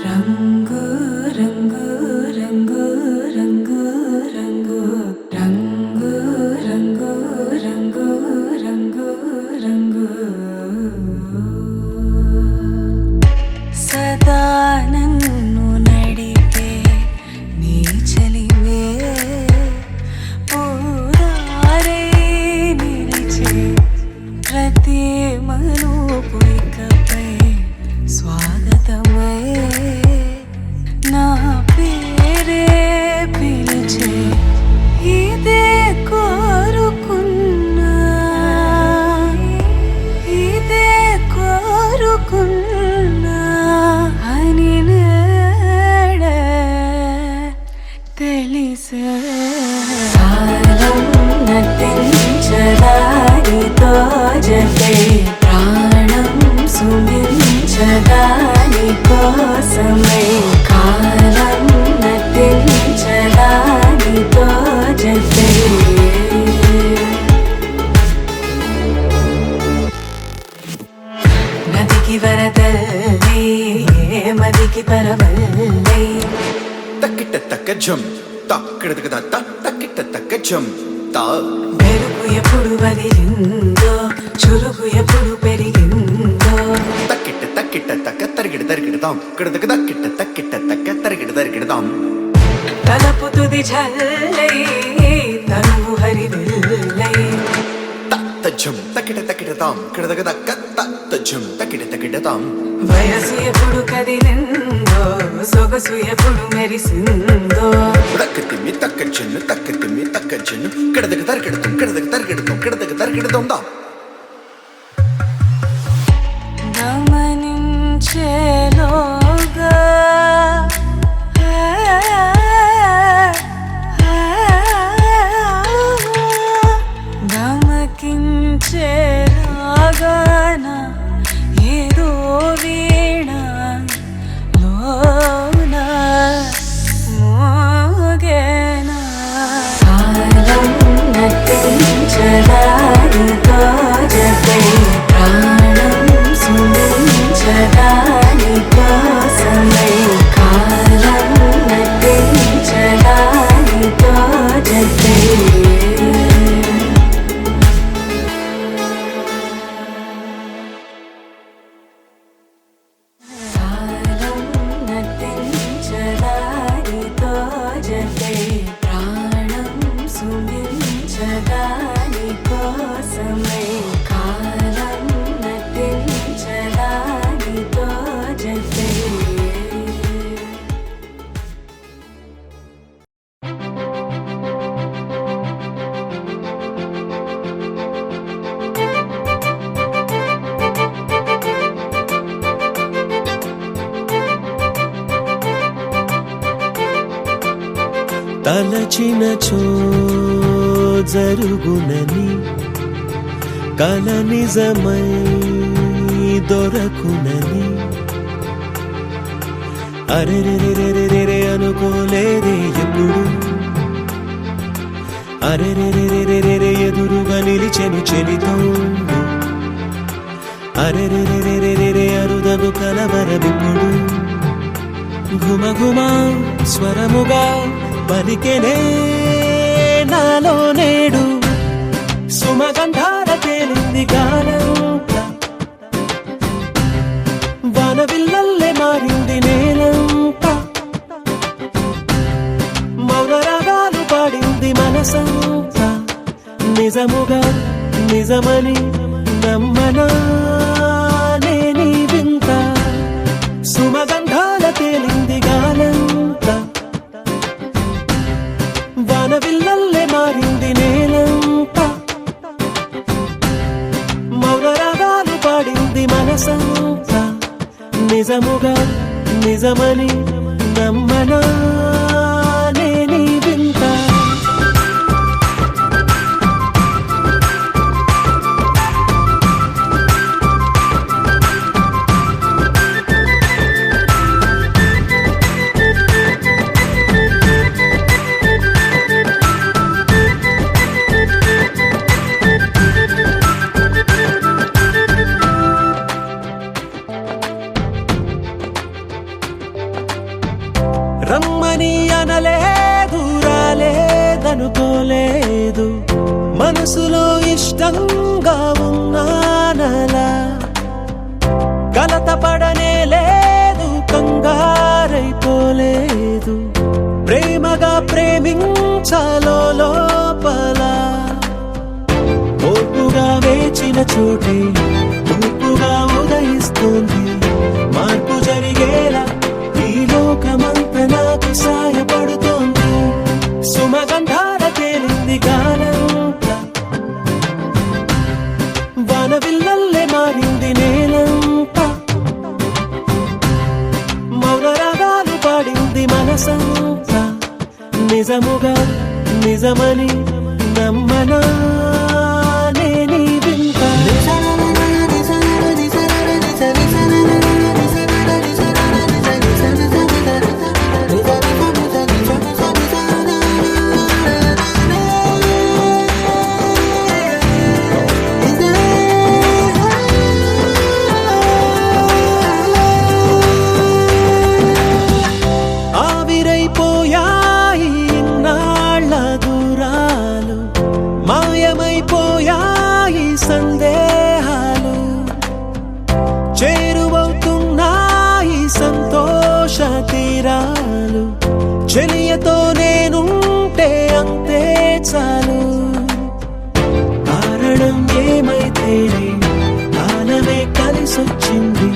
రంగు రంగు రంగు రంగు రంగు రంగు రంగు రంగు రంగు రంగు సదా నన్ను నడిపే నీ చలివే పూరారే నిలిచే ప్రతి మలుపు ఇకపై స్వాగతమై నా పేరే పిలిచే ఇదే కోరుకున్నా ఇదే కోరుకున్నా అని నేడే తెలిసే కాలం నటించదానితో జతే ప్రాణం సుమించదాని కోసమై కాలం నటించదానితో జతే నదికి వరదల్లి మదికి పరవల్లి తక్కిట తక్క జం తక్కిట తక్కిట తక్క జం తా మెరుపు ఎప్పుడు వదిలిందో చురుకు ఎప్పుడు పెరిగిందో తక్కిట తక్కిట తక్క తరిగిడ తరిగిడదాం కిడదక తక్కిట తక్కిట తక్క తరిగిడ తరిగిడదాం తలపు తుది జల్లై తనువు హరివిల్లై తజ్జం తక్కిట తక్కిడదాం కిడదక తక్క తజ్జం తక్కిట తక్కిడదాం వయసు ఎప్పుడు కదిలిందో సొగసు ఎప్పుడు మెరిసిందో తక్కతిమ్మి తక్కజ్జను కిడదక తరిగిడతాం కిడదక తరిగిడతాం కిడదక తరిగిడదాం దా గమనించేలోగా గమకించేలాగాన ఏదో వీణ లోన మోగేనా కాలం నటించదానితో జతే ప్రాణం సుమించదాని కోసమై కాలం నటించదానితో జతే కాలం నటించదానితో జతే ప్రాణం సుమించదాని కోసమై కాలం నటించదానితో జతే తలచినచో జరుగునని కల నిజమై దొరకునని అరెరెరెరెరెరె అనుకోలేదే ఎప్పుడు అరెరెరెరెరెరె ఎదురుగా నిలిచెను చెలితోడు అరెరెరెరెరెరె అరుదగు కలవరమిప్పుడు ఘుమఘుమ స్వరముగా పలికెనే నాలో నేడు సుమగంధాల తేలింది గానంత వానవిల్లల్లే మారింది నేలంత మౌన రాగాలు పాడింది మనసంత నిజముగా నిజమని నమ్మనా నేనీ వింత సుమగంధాల తేలింది గానంత వానవిల్లల్లే మారింది నేలంత మౌన రాగాలు పాడింది మనసంత నిజముగా నిజమని నమ్మనా నేనీ వింత మనసులో ఇష్టంగా ఉన్నానలా కలత పడనే లేదు కంగారైపోలేదు ప్రేమగా ప్రేమించాలో లోపల ఓర్పుగా వేచిన చోటే తూర్పుగా ఉదయిస్తుంది మార్పు జరిగేలా ఈ లోకమంతా నాకు సాయపడుతోంది సుమగంధాల తేలింది గానంతా వానవిల్లల్లే మారింది నేలంతా మౌన రాగాలు పాడింది మనసంతా నిజముగా నిజమని నమ్మనా నేనీ వింత ఆవిరైపోయాయి ఇన్నాళ్ళ దూరాలు మాయమైపోయాయి సందేహాలు చేరువవుతున్నాయి సంతోష తీరాలు చెలియతో నేనుంటే అంతే చాలు కారణం ఏమైతేనే కాలమే కలిసొచ్చింది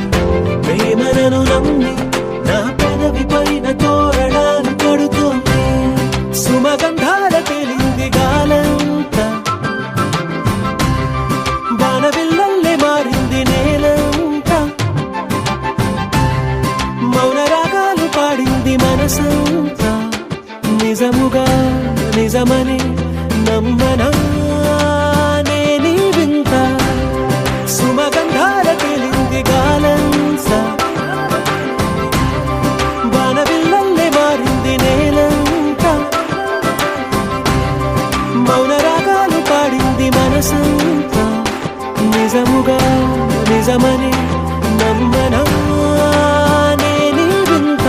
ప్రేమలను నమ్మి నా పెదవి పైన తోరణాలు కడుతోంది సుమగంధాల తేలింది గాలంతా వానవిల్లల్లే మారింది నేలంతా మౌన రాగాలు పాడింది మనసంతా నిజముగా నిజమని నమ్మనా నేనీ వింత సుమగంధాల తేలింది గాలంతా వానవిల్లల్లే మారింది నేలంతా మౌన రాగాలు పాడింది మనసంతా నిజముగా నిజమని నమ్మనా నేనీ వింత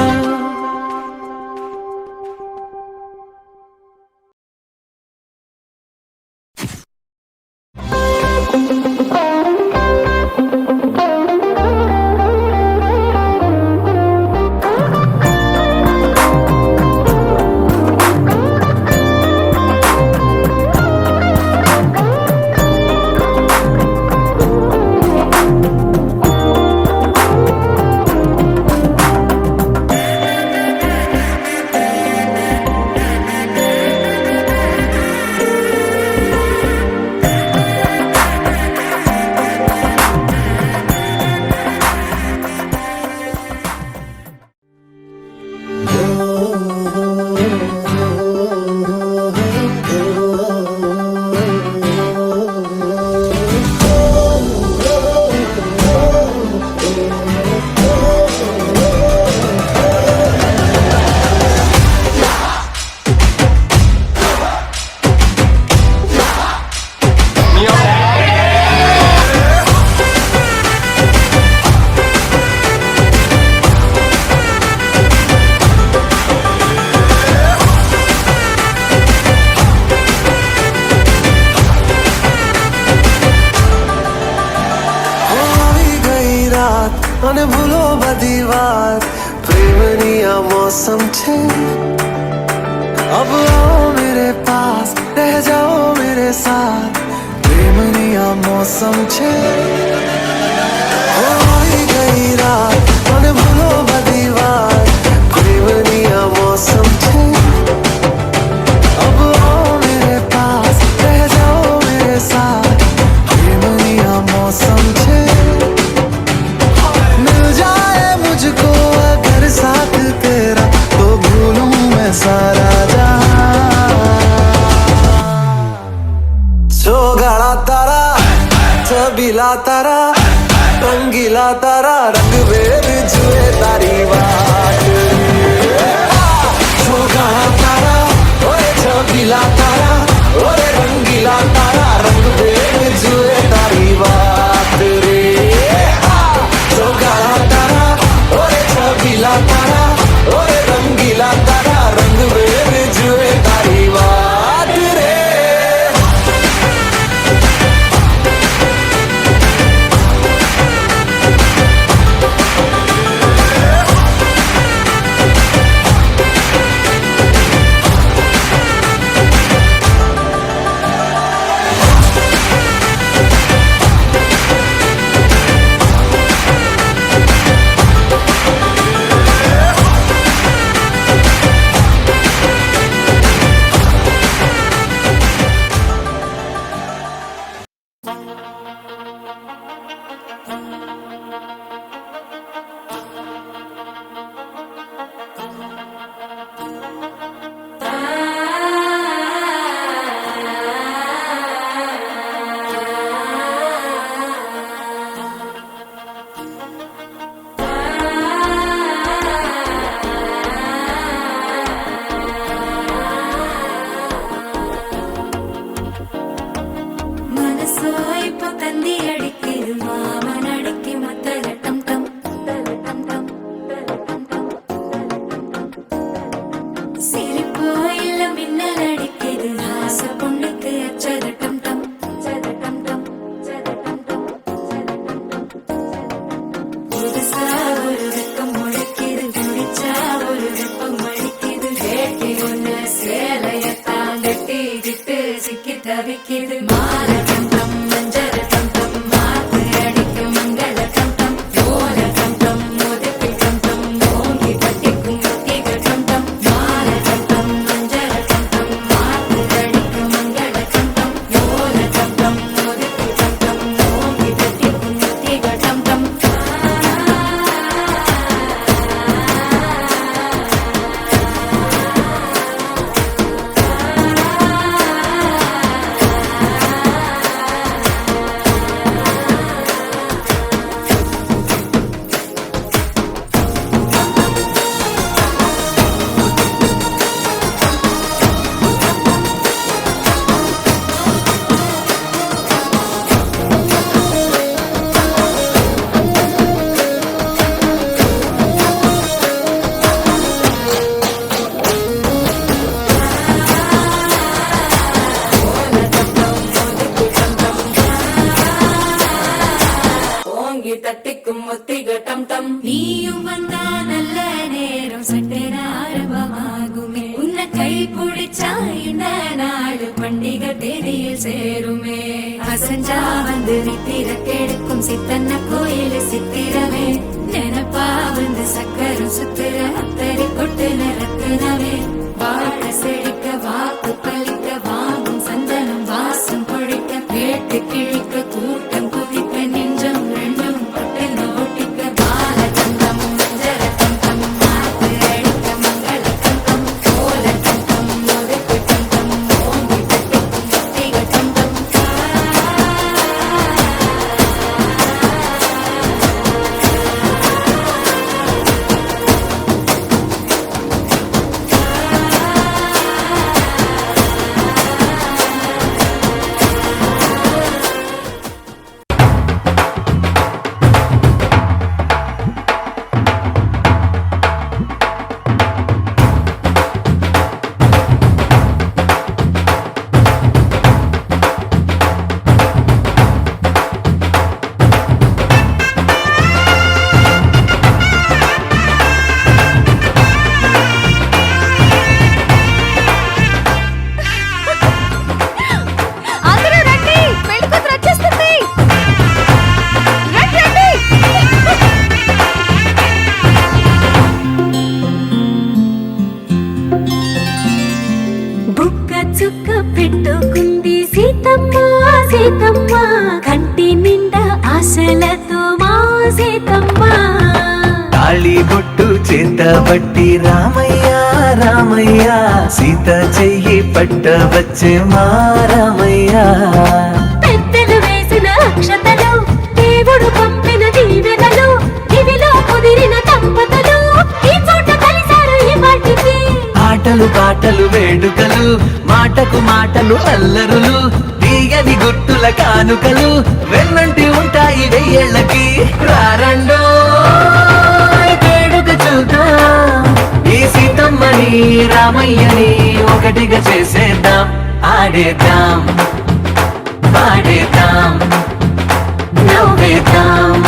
અને ભૂલો બધી વાત પ્રેમની આ મૌસમ છે अब आओ मेरे पास रह जाओ मेरे साथ प्रेमनी आ मौसम छे होई गई रात અને ભૂલો બધી વાત પ્રેમની આ मौसम छे अब आओ मेरे पास रह जाओ मेरे साथ प्रेमनी आ मौसम छे मिल जाए मुझको अगर साथ तेरा तो भूलूं मैं सारा गाड़ा तारा छबीला तारा रंगीला तारा रंग वेद जुए तारी बात गाड़ा तारा ओए छबीला तारा ओरे रंगीला तारा रंग वेद जुए तारी बात रे गाड़ा तारा ओरे छबीला तारा ओरे रंगीला तारा रंग वेद जुए तारी बात रे வெட்டி விட்டு சிக்கி தவிக்கிது மாற கண்டம் மஞ்சள் கண்டம் மாத்து அடிக்கும் மங்கள கண்டம் ஓல கண்டம் முதுக்கு கண்டம் ஓங்கி கட்டிக்கும் முத்திக கண்டம் மாற கண்டம் மஞ்சள் கண்டம் மாத்து அடிக்கும் மங்கள கண்டம் ஓல கண்டம் முதுக்கு கண்டம் ஓங்கி கட்டிக்கும் முத்திக கண்டம் தட்டிக்கும் முத்திக டம் டம் நீயும் வந்தா நல்ல நேரம் சட்டென ஆரம்பமாகுமே உன்னை கை பிடிச்சா இந்த நாடு பண்டிகை தேதியில் சேருமே அசஞ்சா வந்து நித்திர கெடுக்கும் சித்தன்ன கோயில் சித்திரமே நினப்பா வந்து சக்கரம் சுத்துற அத்தரி கொட்டு நிறக்குனவே வாழ செழிக்க வாக்கு பலிக்க வாங்கும் சந்தனம் வாசம் பொழிக்க கேட்டு கிழிக்க கூட்டம் குதிக்க நெஞ்சம் ரெண்டும் பட்டன ஒட்டிக்க பால கண்டம் மஞ்சர கண்டம் மாத்து அடிக்க மங்கள கண்டம் கோல கண்டம் முதுக்கு கண்டம் ஓங்கி கட்டிக்கும் முத்திக கண்டம் అందరూ రండి పెళ్లి కూతురు వచ్చేస్తుంది రండి రండి బుక్క చుక్క పెట్టుకుంది సీతమ్మ సీతమ్మ కంటి నిండా ఆశలతో మా సీతమ్మ తాళి బొట్టు చేతబట్టి రామయ్య రామయ్య సీత చెయ్యి పట్ట వచ్చే మా రామయ్య పెద్దలు వేసిన అక్షతలు దేవుడు పంపిన దీవెనలు ఇవిలో కుదిరిన దంపతులు ఈ చోట కలిసారు ఈ వాటికి ఆటలు పాటలు వేడుకలు మాటకు మాటలు అల్లరులు తీయని గుట్టుల కానుకలు వెన్నంటి ఉంటాయి వెయ్యేళ్ళకి రారండో వేడుక చూద్దాం ఈ సీతమ్మని రామయ్యని ఒకటిగా చేసేద్దాం ఆడేద్దాం పాడేద్దాం నవ్వేద్దాం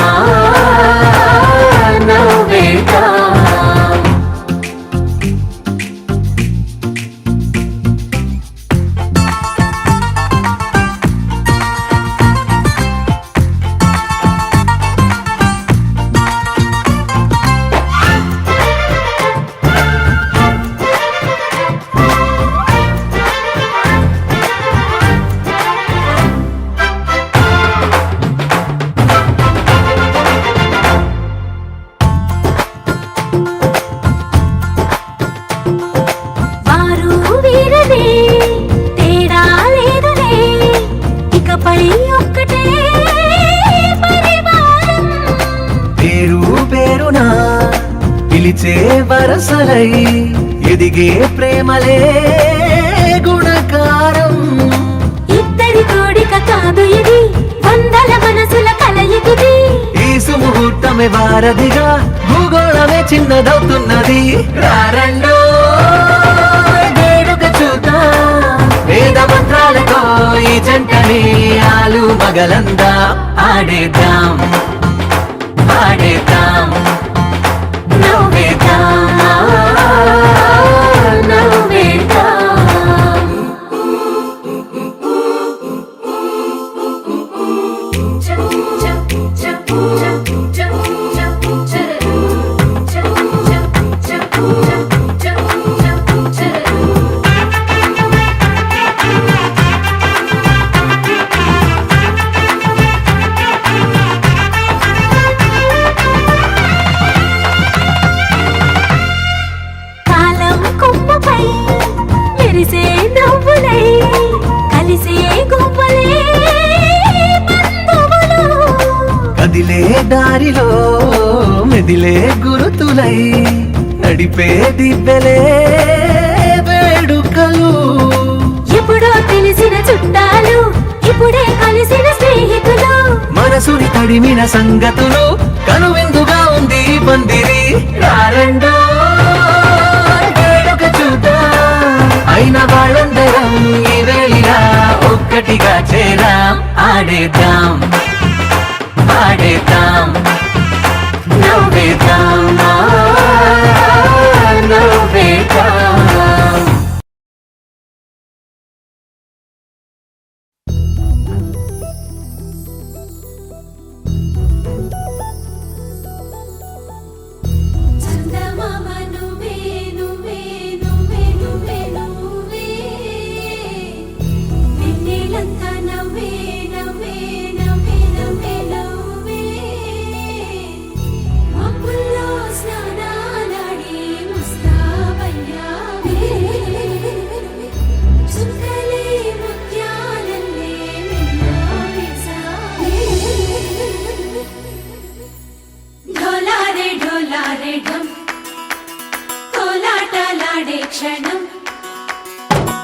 నవ్వేద్దాం వారు వీరనే తేడా లేదులే ఇకపై ఒక్కటే పరివారం పేరు పేరున పిలిచే వరసలై ఎదిగే ప్రేమలే గుణకారం ఇద్దరి కోడిక కాదు ఇది వందల మనసుల కలయికిది ఈ సుముహూర్తమే వారధిగా భూగోళమే చిన్నదవుతున్నది రారండో వేడుక చూద్దాం వేద మంత్రాలతో ఈ జంటని ఆలు మగలందా ఆడేద్దాం పాడేద్దాం నవ్వేద్దాం నవ్వేద్దాం కదిలే దారిలో మెదిలే గురుతులై నడిపే దిబ్బెలే వేడుకలు. ఎప్పుడో తెలిసిన చుట్టాలు ఇప్పుడే కలిసిన స్నేహితులు. మనసుని తడిమిన సంగతులు కనువిందుగా ఉంది ఈ పందిరి. రారండో వేడుక చూద్దాం, అయిన వాళ్ళందరం ఈ వేళ ఒక్కటిగా చేరాం. ఆడేద్దాం ఆడేద్దాం నవ్వేద్దాం నవ్వేద్దాం. చందమామ నువ్వే నువ్వే నువ్వే నువ్వే నువ్వే వెన్నెలంతా నవ్వే నవ్వే నవ్వే నవ్వే నవ్వే మబ్బుల్లో స్నానాలాడి ముస్తాబయ్యావే చుక్కలే ముత్యాలల్లే మిన్నావేశావే ఢోలారే ఢోలారే ఢం కోలాటలాడే క్షణం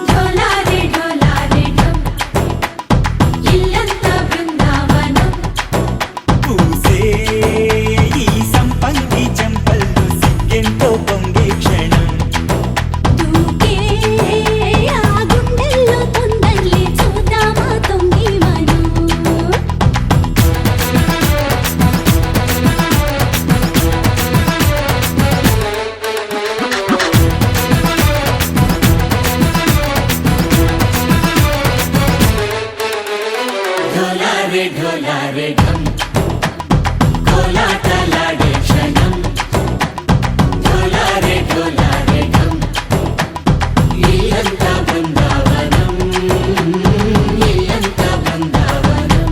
ఢోలారే ఢోలారే ఢం ఇల్లంతా బృందావనం పూసే ఈ సంపంగి చెంపల్లో సిగ్గెంతో పొంగే క్షణం దూకే ఆ గుండెల్లో తొందరలే చూద్దామా తొంగి మనం ఢోలారే ఢోలారే ఢం కోలాటలాడే క్షణం ఢోలారే ఢోలారే ఢం ఇల్లంతా బృందావనం ఇల్లంతా బృందావనం.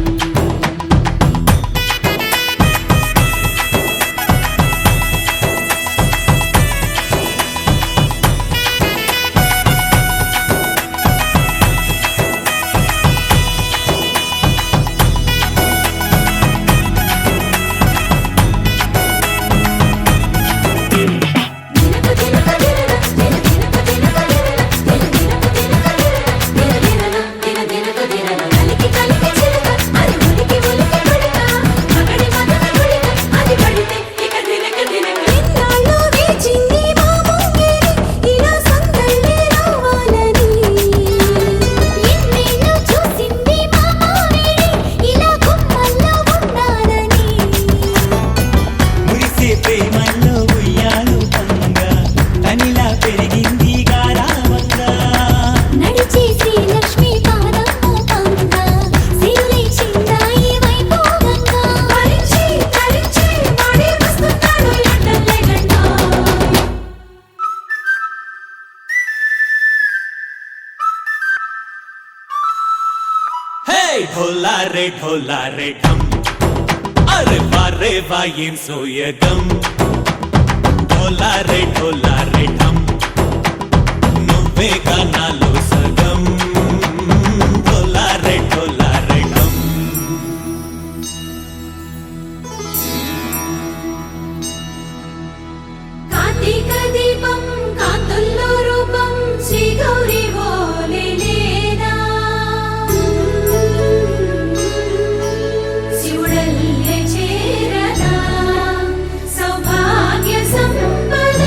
మురిసే ప్రేమల్లో ఉయ్యాలు పంగా తనిలా పెరిగింది గారావంగా నడిచే శ్రీలక్ష్మి పాదము పంగ సిరులై చిందాయి వైభోగంగా పరిచి పరిచి వాడి వస్తున్నాడు ఎండలే గంట హే ఢోలారే ఢోలారే ఢం అరే వారే వాయేం సోయగం ఢోలారే ఢోలారే ఢం నువ్వే గానాలో సగం ఢోలారే ఢోలారే ఢం కార్తీక దీపం కాంతుల్లో రూపం శ్రీ గౌరీ ఓలే లేదా శివుడల్లే చేరదా సౌభాగ్య సంపద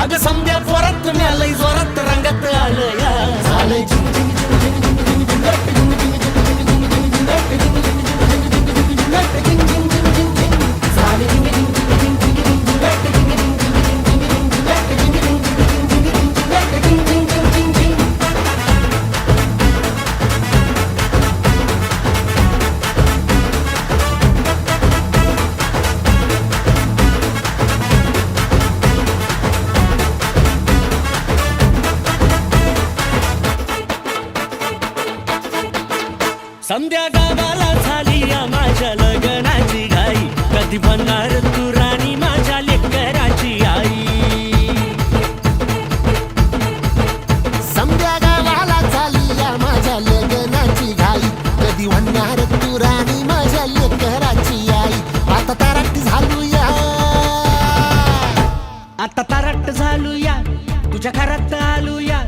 अगं समद्या जोरात म्यालय जोरात रंगात आलं या झालंय संध्या गावाला झाली या माझ्या लग्नाची घाई कधी बनणार तू राणी माझ्या लेकराची आई समद्या गावाला झाली या माझ्या लग्नाची घाई कधी म्हणणार तू राणी माझ्या लेकराची आई आता ताराट झालूया आता तारट झालूया तुझ्या घरात आलूया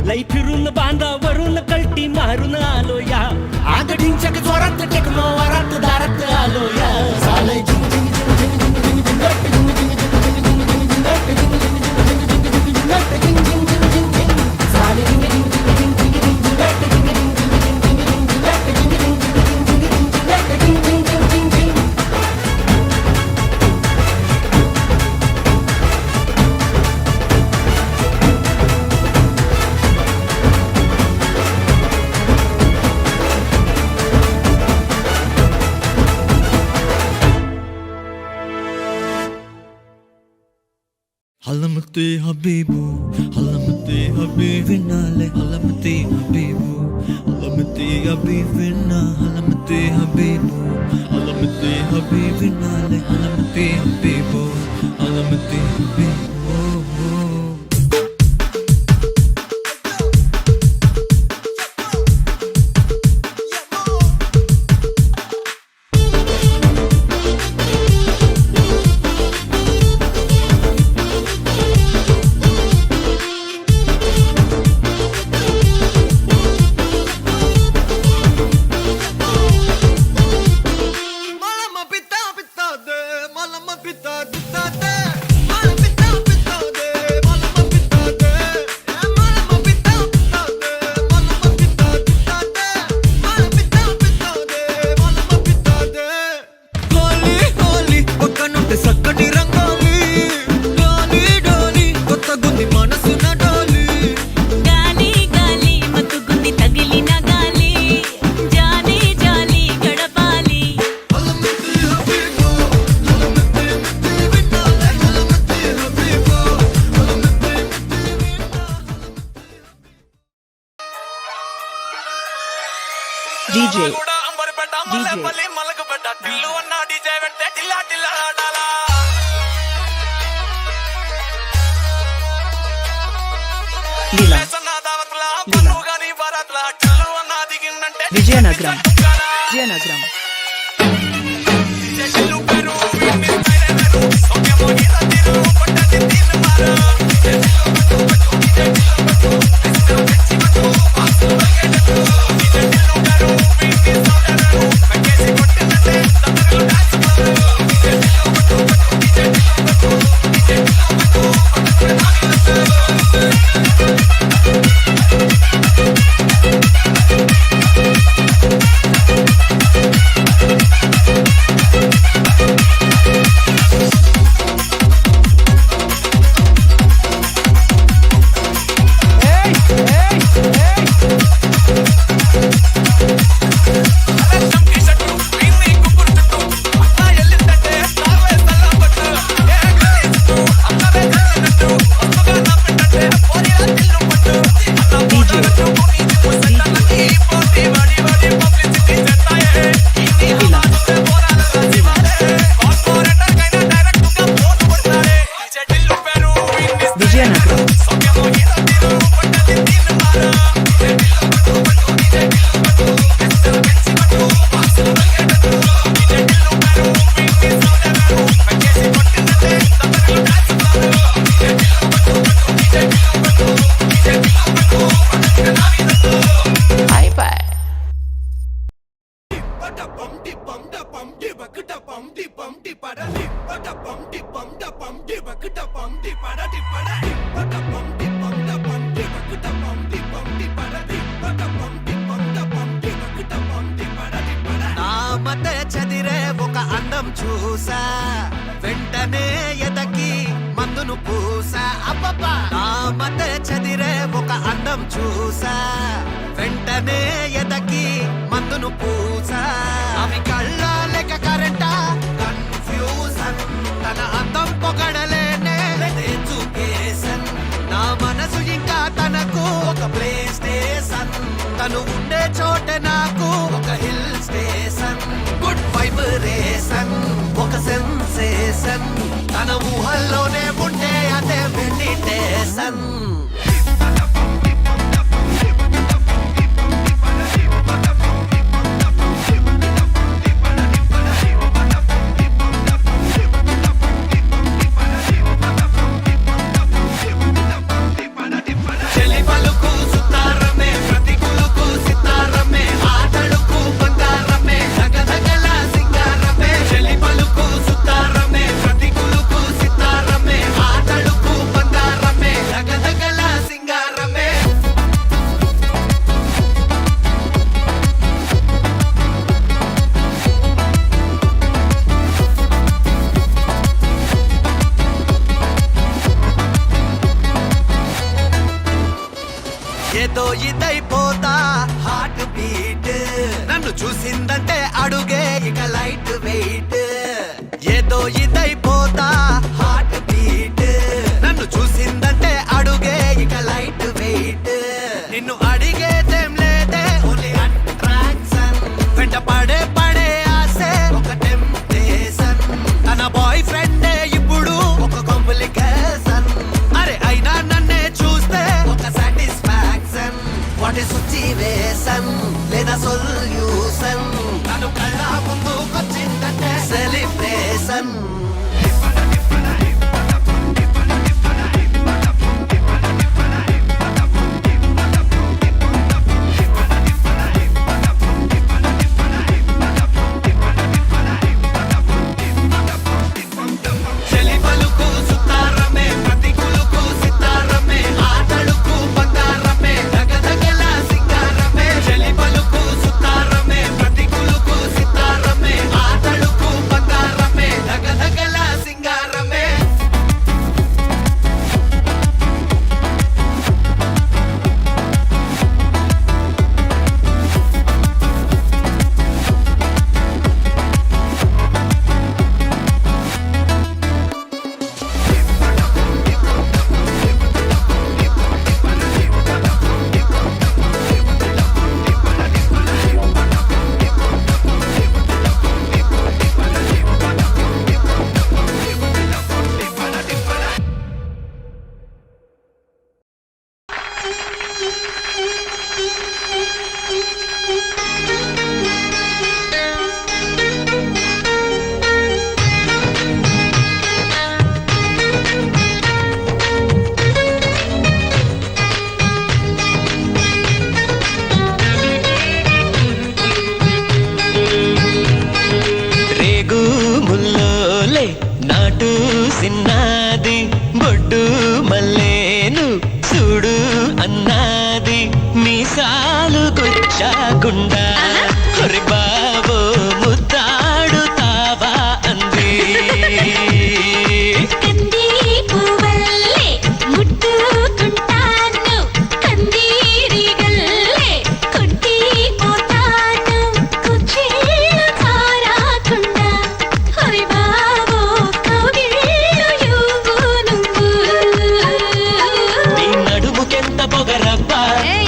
लई फिरून बांधावरून कलटी मारून आलो या आग ढिंचक जोरात टेकलो वरात दारात आलो या झालंय Halamati Habibu, Halamati Habibinale, Halamati Habibu, Halamati Habibina, Halamati Habibu, Halamati Habibinale, Halamati Habibu, Halamati Habibu. Vizianagaram నా మధ్య చదిరే ఒక అందం చూసా వెంటనే ఎదకి మందును పూసా అబ్బబ్బా నా మధ్య చదిరే ఒక అందం చూసా వెంటనే ఎదకి మందును పూసా అవి కళ్ళ లెక్క కరెంటా కన్ఫ్యూజన్ తన అందం పొగడలేనే ఎడ్యుకేషన్ నా మనసు ఇంకా తనకు ఒక ప్లే స్టేషన్ తను ఉండే చోటే నాకు ఒక హిల్ స్టేషన్ గుడ్ వైబ్రేషన్ ఒక సెన్సేషన్ తన ఊహల్లోనే ఉంటే అదే మెడిటేషన్ ఏదో ఇదైపోతా హార్ట్ బీట్ నన్ను చూసిందంటే అడుగే ఇక లైట్ వెయిట్ ఏదో ఇదైపోతా హార్ట్ బీట్ నన్ను చూసిందంటే అడుగే ఇక లైట్ వెయిట్ నిన్ను అడిగేదేం లేదే ఓన్లీ అట్రాక్షన్ వెంట పడే ఆసే ఒక టెంప్టేషన్ తన బాయ్ ఫ్రెండే ఇప్పుడు ఒక కాంప్లికేషన్ అరే అయినా నన్నే చూస్తే ఒక సాటిస్ఫాక్షన్ వాట్ ఇస్ సిచ్యువేషన్ లేదా సొల్యూషన్ తను కళ్ళ ముందుకొచ్చిందంటే సెలిబ్రేషన్ నాటు సిన్నాది బొడ్డు మల్లేను చూడు అన్నాది మీసాలు గుచ్చాకుండా హరి బాబో ముద్దాడుతావా అంది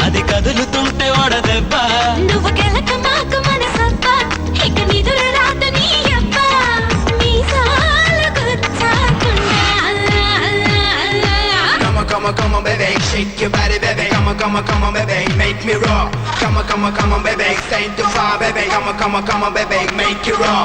అది కదులుతుంటే ఓడదెబ్బ నువ్వు గెలక మాకు మనసబ్బ ఇక నిదురు రాత నీ అబ్బ మీసాలు గుచ్చాకుండా Come on, baby, shake your body, baby. Come on, baby, make me raw. Come on, baby, stay too far, baby. Come on, baby, make you raw.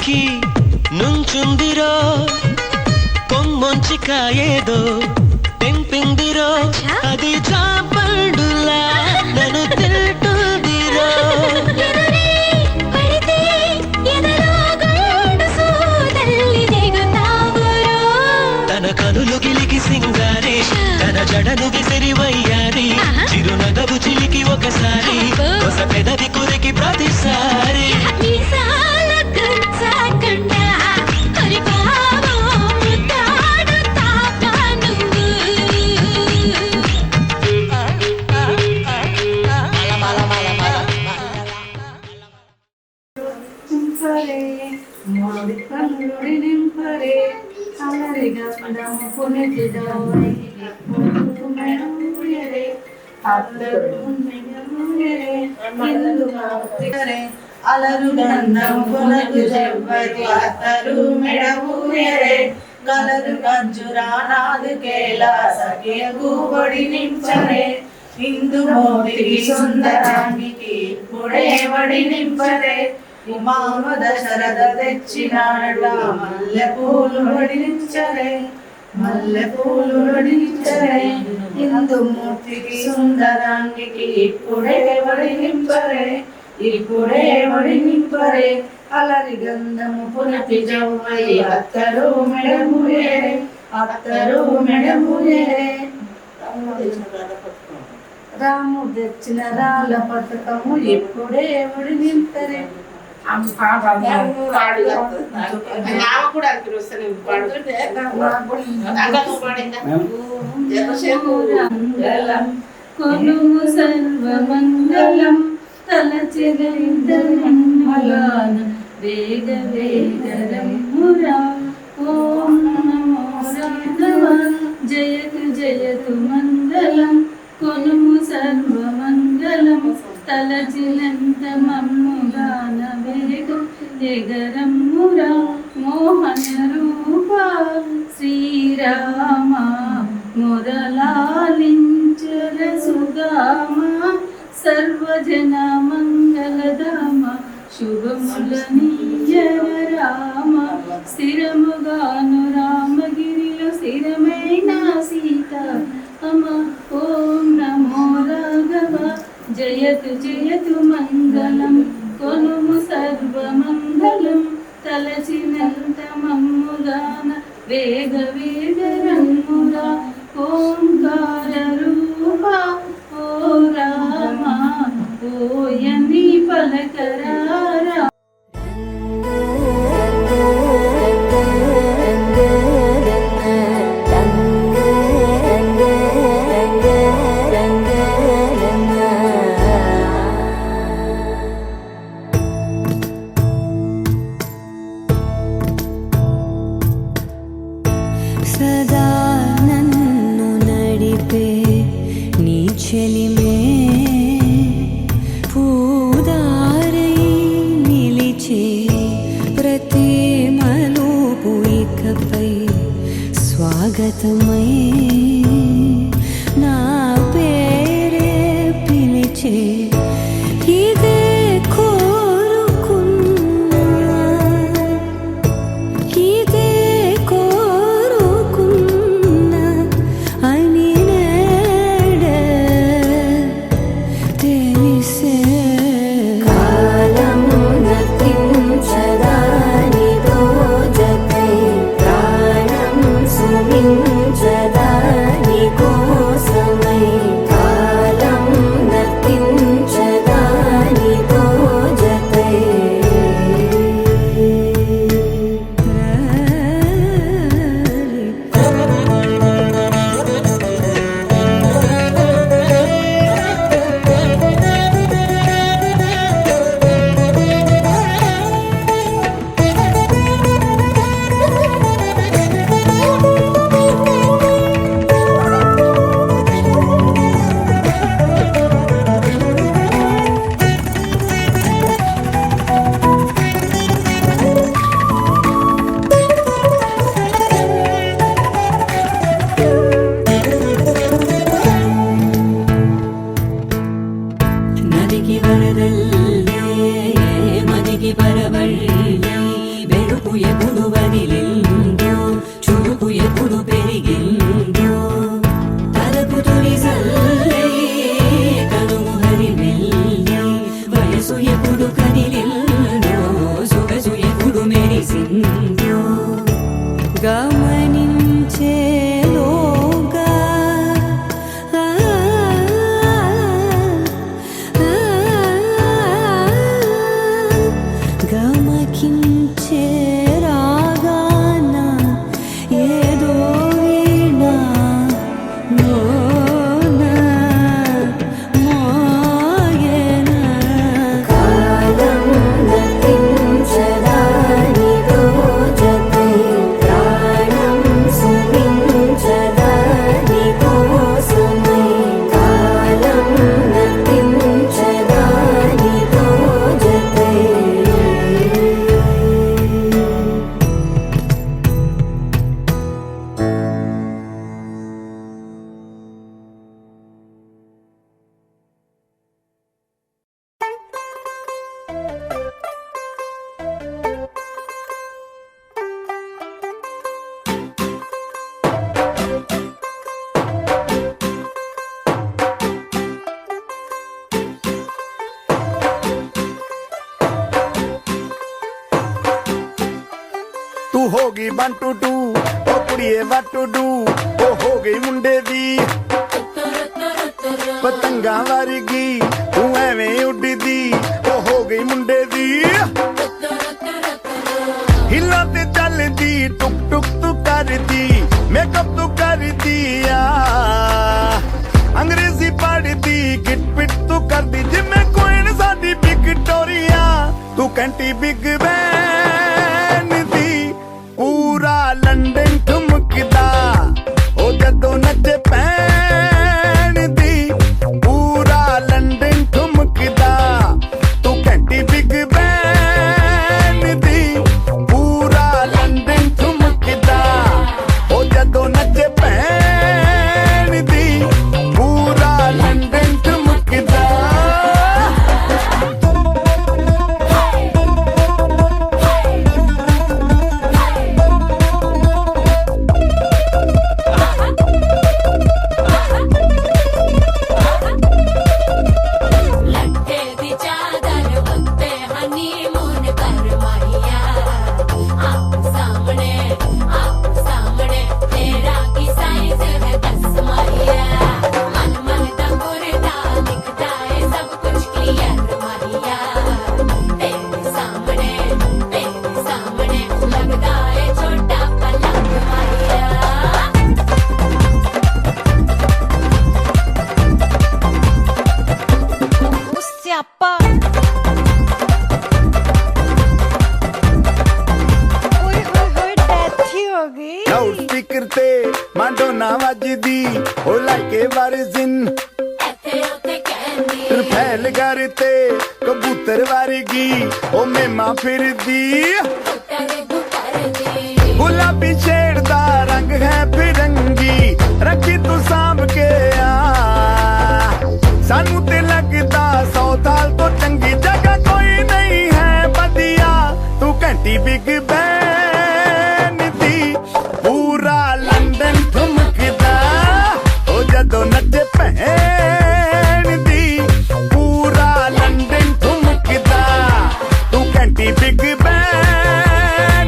పైకి నుంచుందిరో కొమ్మొంచి కాయేదో తెంపిందిరో అది చాపండులా నన్ను తింటుందిరో తన కనులు గిలికి సింగారి తన జడను విసిరివయ్యారి చిరునగవు చిలికి ఒకసారి కొస పెదవి కురికి ప్రతిసారి అలరు గంధం పునకు జవ్వరి అత్తరు మెడబూయరే గలరు గజ్జురానాదు కేలా సఖియకు బడి నింపరే ఇందు మోటికి సుందరానికి ఇప్పుడే బడి నింపరే ఉమామ దశరథ తెచ్చినాడ మల్లె పూలు వడించరే మల్లె పూలు వడించరే ఇందు మూర్తికి సుందరానికి ఇప్పుడే వడి నింపరే ఇప్పుడే వడి నింపరే అలరి గంధము పునతి జవ్వై అత్తరు మెడముయరే అత్తరు మెడముయరే రాముడు తెచ్చిన రాళ్ళ పథకము ఇప్పుడే వడి నింపరే కొనుము సర్వమంగళం తలచిన వేగ వేగరమురా ఓం నమో రాఘవ జయతు జయతు మంగళం కొనుము సర్వమంగళం తలచినంత మమ్ముగాన వేగ ఎగరమ్మురా మోహన రూప శ్రీరామ మురళాలించర సుధామ సర్వజన మంగళధామ శుభములనీయర రామ స్థిరముగాను రామగిరిలో స్థిరమైన సీత అమ ఓం నమో రాఘవ జయతు జయతు మంగళం కొనుము సర్వమంగళం తలచినంత మమ్ముగాన వేగ వేగరమ్మురా ఓంకార రూప ఓ రామ ఓయని పలకరారా సదా నన్ను నడిపే నీ చెలిమే పూదారై నిలిచే ప్రతి మలుపు ఇకపై స్వాగతమై నా పేరే పిలిచే ఇదే కోరుకున్నా ఇదే కోరుకున్నా అని నేడే తెలిసే కాలం నతించదాని దోజకై ప్రాణం సుమించదాని కోసమై కాలం నతించ గమనించేలోగా గమకించే రాగాన ఏదో వీణ మోన మోయన కాలమున తించదానితో జతై ప్రాణం సుమించదాని కోసమై కాలమున తించదానితో జతై तू होगी 1 2 2 ओ कुड़िए what to do ओ हो गई मुंडे दी पतंगा वारगी तू एवें उड़दी ओ हो गई मुंडे दी हिला ते चलदी टुक टुक तू करदी मेकअप तू करदी अंग्रेजी पढ़दी गिट पिट तू करदी जिम्मे कोई न साडी विक्टोरिया तू कैंटी बिग बैन दी पूरा लंदन ठुमकदा ओ जदों नचे पैन दी पूरा लंदन ठुमकदा तू कैंटी बिग बैन दी पूरा लंदन ठुमकदा ओ जदों नचे पैन दी पूरा लंदन ठुमकदा लट्टे दी चादर उत्ते हनीमून करवाइया आप सामने तेरा की साइज है 10 माहिया मन मन दा बुरदा दिखता है सब कुछ क्लियर माहिया तेरे सामने लगता है छोटा पलंग माहिया स्यापा ओए होए डेथ ही हो गई लाउड स्पीकर ते माडोना वजदी ओ लाइके वारिजिन ऐथे उते कहंदी फैल करते कबूतर वारगी ओ मेमा फिरदी गुलाबी शेड दा रंग है फिरंगी रखी तू सांभ के सानू ते लगदा 100 साल तो चंगी जगह कोई नहीं है बदिया तू घंटी बिग बैन दी पूरा लंदन ठुमकदा ओ जदों नचे भैन दी पूरा लंदन ठुमकदा तू घंटी Big Ben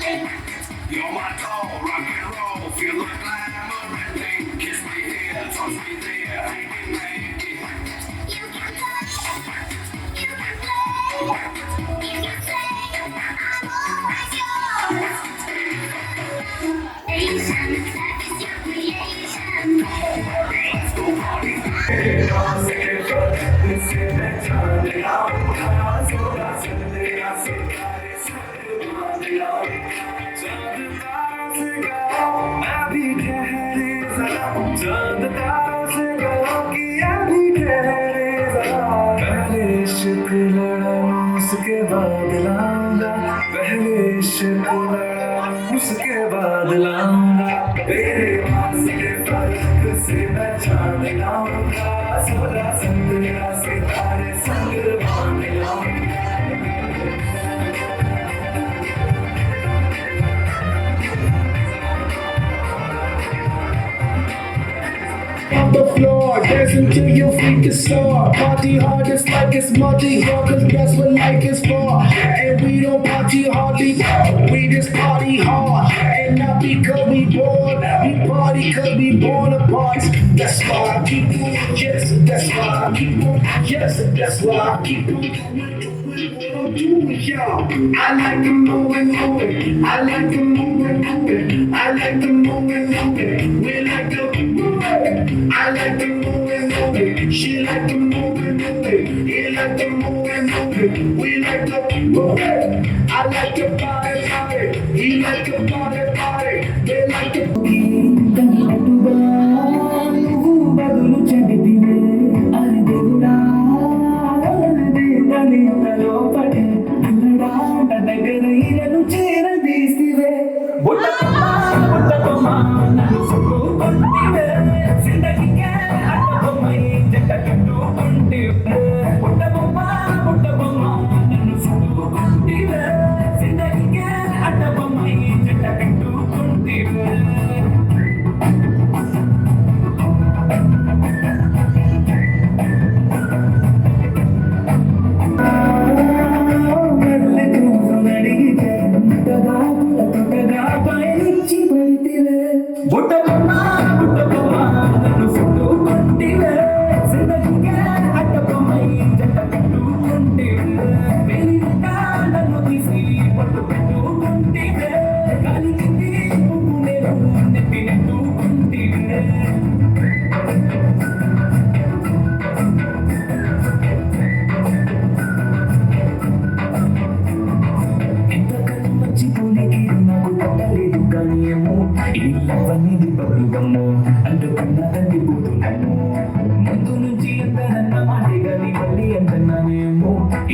You're my doll, rock and roll, feel like glamour and pink. Kiss me here, touch me there, hanging maybe. You can touch, you can play, you can say, I'm always yours. Asian, that is your creation. Let's go party. उसके बाद लाऊंगा पहले इश्क लड़ा उसके बाद लाऊंगा तेरे वास्ते फर्क से मैं चांद लाऊंगा सोलह संतरा सितारे संग बांध लाऊंगा On the floor, dance until your feet can sore. Party hard just like it's muddy, cause that's what life is for. And we don't party hardly, we just party hard. And not because we born, we party cause we born apart. That's why I keep moving, yes, that's why I keep moving, yes, that's why I keep moving. Y'all. I like the moving, moving. I like the moving, moving. I like the moving, moving. We like the moving. I like the moving, moving. She like the moving, moving. He like the moving, moving. We like the moving. I like the body, body. He like the body, body. They like the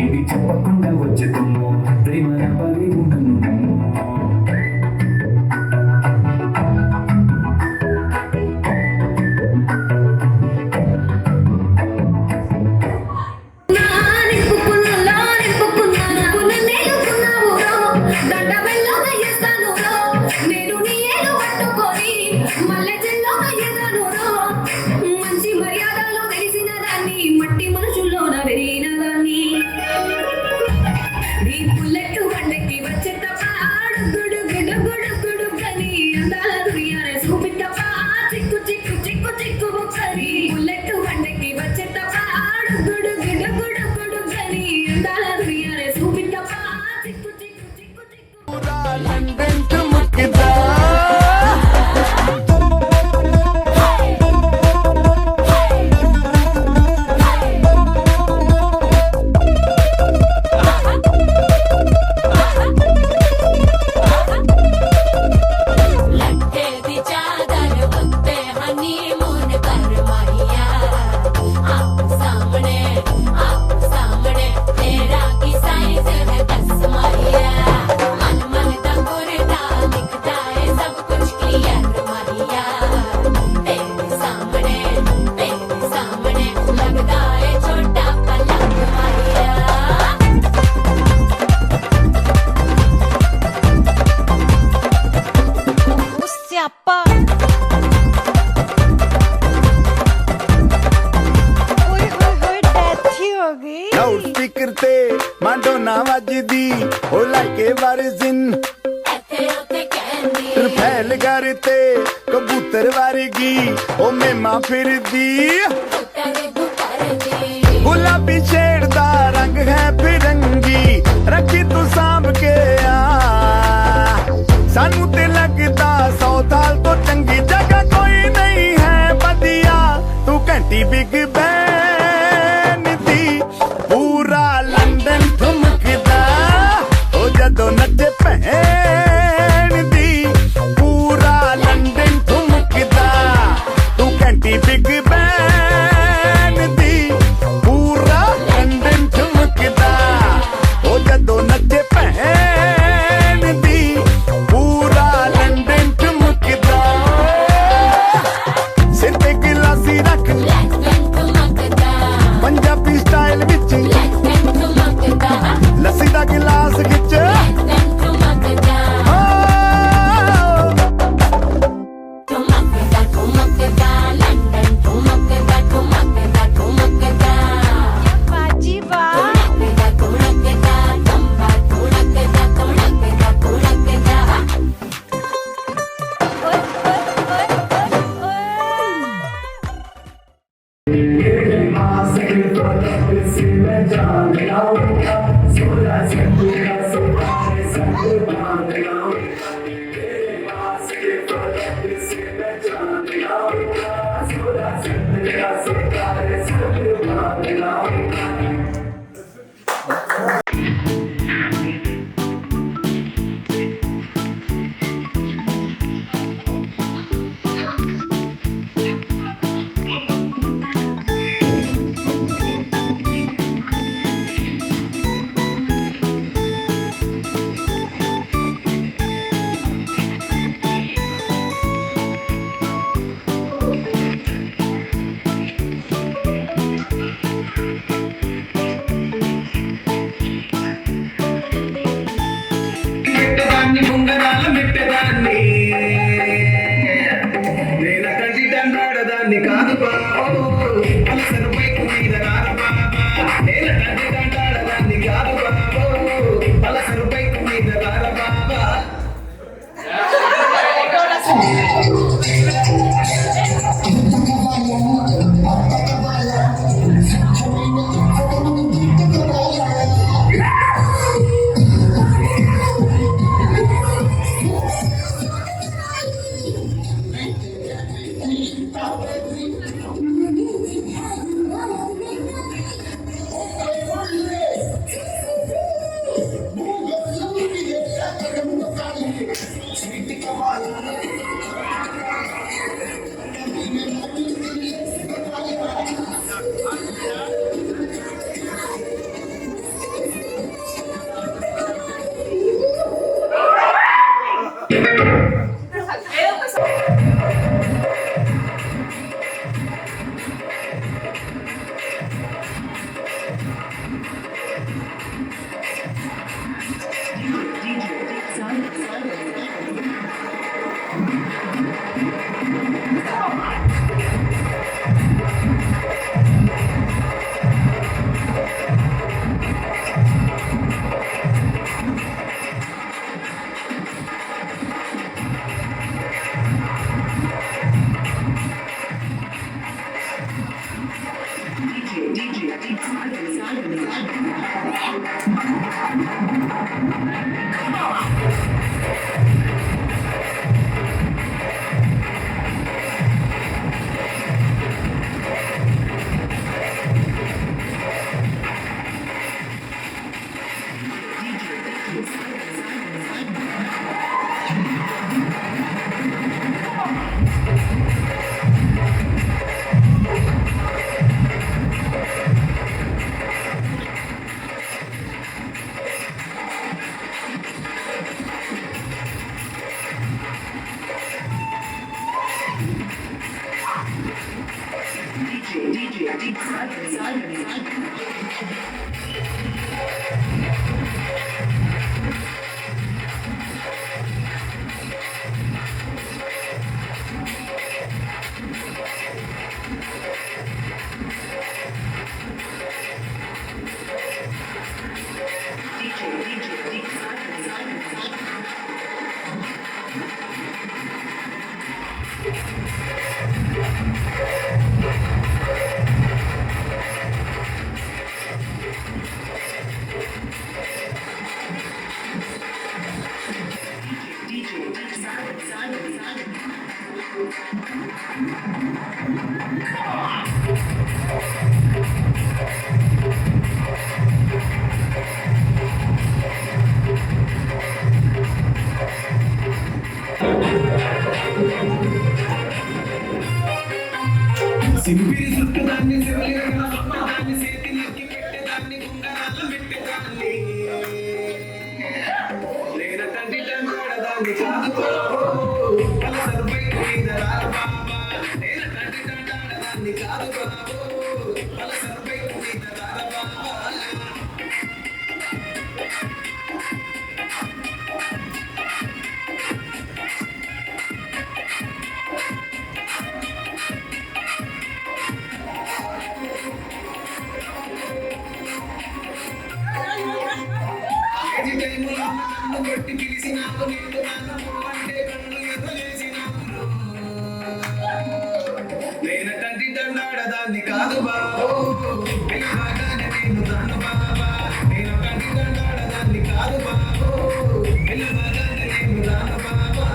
ఇది చెప్పకుండా వచ్చేతున్నో ప్రేమ పరి మట్టి మనుషుల్లోన వెరిగిన దాన్ని నీ bullet బండెక్కి వచ్చే తప్ప గుడు గుడు గుడు గుడు కని అందాల దునియానే చూపిత్తప్ప చిక్కు చిక్కు చిక్కు చిక్కు బుక్కని బుల్లెట్ బండెక్కి వచ్చే తప్ప గుడు గుడు గుడు గుడు కని అందాల దునియానే చూపిత్తప్ప చిక్కు చిక్కు చిక్కు చిక్కు पूरा लंदन ठुमकदा लाउड स्पीकर ते माडोना वजदी ओ लाइक ए वारिजिन ਸਿਰ ਤੇ ਕਬੂਤਰ ਵਰਗੀ ਉਹ ਮੇਮਾ ਫਿਰਦੀ ਗੁਲਾਬੀ ਸ਼ੇਡ ਦਾ ਰੰਗ ਹੈ ਫਿਰੰਗੀ ਰੱਖੀ ਤੂੰ ਸਾਂਭ ਕੇ ਆ ਸਾਨੂੰ ਤੇ ਲੱਗਦਾ 100 ਸਾਲ ਤੋਂ ਚੰਗੀ ਜਗ੍ਹਾ ਕੋਈ ਨਹੀਂ ਹੈ ਵਧੀਆ ਤੂੰ ਘੰਟੀ ਬਿਗ ਬੈਨ ਦੀ ਪੂਰਾ ਲੰਡਨ ਠੁਮਕਦਾ ਉਹ ਜਦੋਂ ਨੱਚੇ ਭੈਣ ਦੀ ਪੂਰਾ ਲੰਡਨ ਠੁਮਕਦਾ ਤੂੰ ਘੰਟੀ ਬਿਗ ਬੈਨ ਦੀ ਪੂਰਾ ਲੰਡਨ ਠੁਮਕਦਾ ਉਹ ਜਦੋਂ ਨੱਚੇ ਭੈਣ ਦੀ ਪੂਰਾ ਲੰਡਨ ਠੁਮਕਦਾ ਸਿਰ ਤੇ ਗਿਲਾਸੀ ਰੱਖ ਪੰਜਾਬੀ ਸਟਾਈਲ ਵਿੱਚ ਲੱਸੀ ਦਾ ਗਿਲਾਸ ਖਿੱਚ बाजी वाह మిట్టదాన్ని ఉంగరాల మిట్టదాన్ని నేను కంటి దండాడదాన్ని కాదు బాబు అలసన పైకు మీద రాదు బాబా నేను కంటి దండాడదాన్ని కాదు బాబు అలసన పైకు మీద రాదు బాబా సింపిరి చుట్టదాన్ని శివలింగా దాన్ని చేతిలోకి పెట్టేదాన్ని ఉంగరాలు పెట్టేదాన్ని లేన తండ్రి దండాడదాన్ని కాదు కలసరు బైక్ మీద రారు బాబా లేన తండ్రి దండాడదాన్ని కాదు బాబు కలసరు బైక్ మీద రారు బాబా నన్ను కొట్టి పిలిచినావు నేను నన్ను అంటే కన్ను ఎదురేసినావు నేను తండ్రి దండాడదాన్ని కాదు బాబు పిల్లగానే నేను దాను బాబా నేను తండ్రి దండాడదాన్ని కాదు బాబు పిల్లగానే నేను దాను బాబా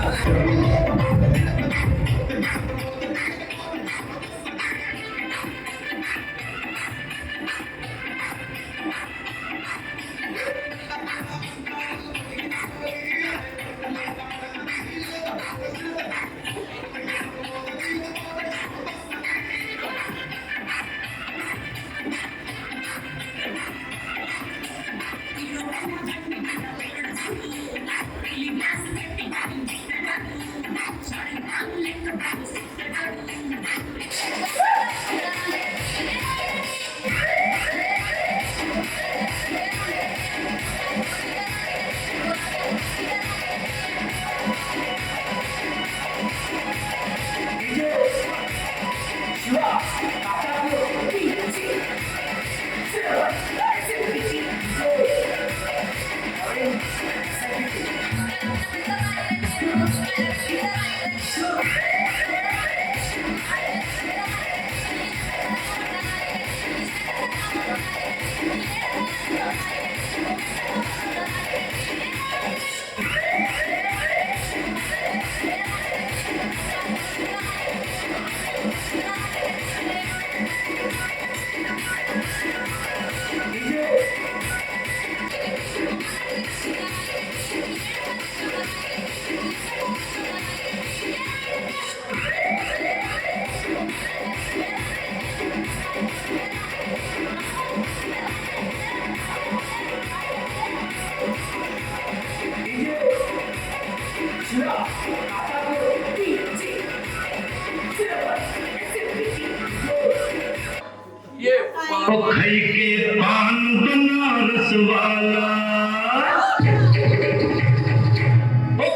खाई के पान बनारस वाला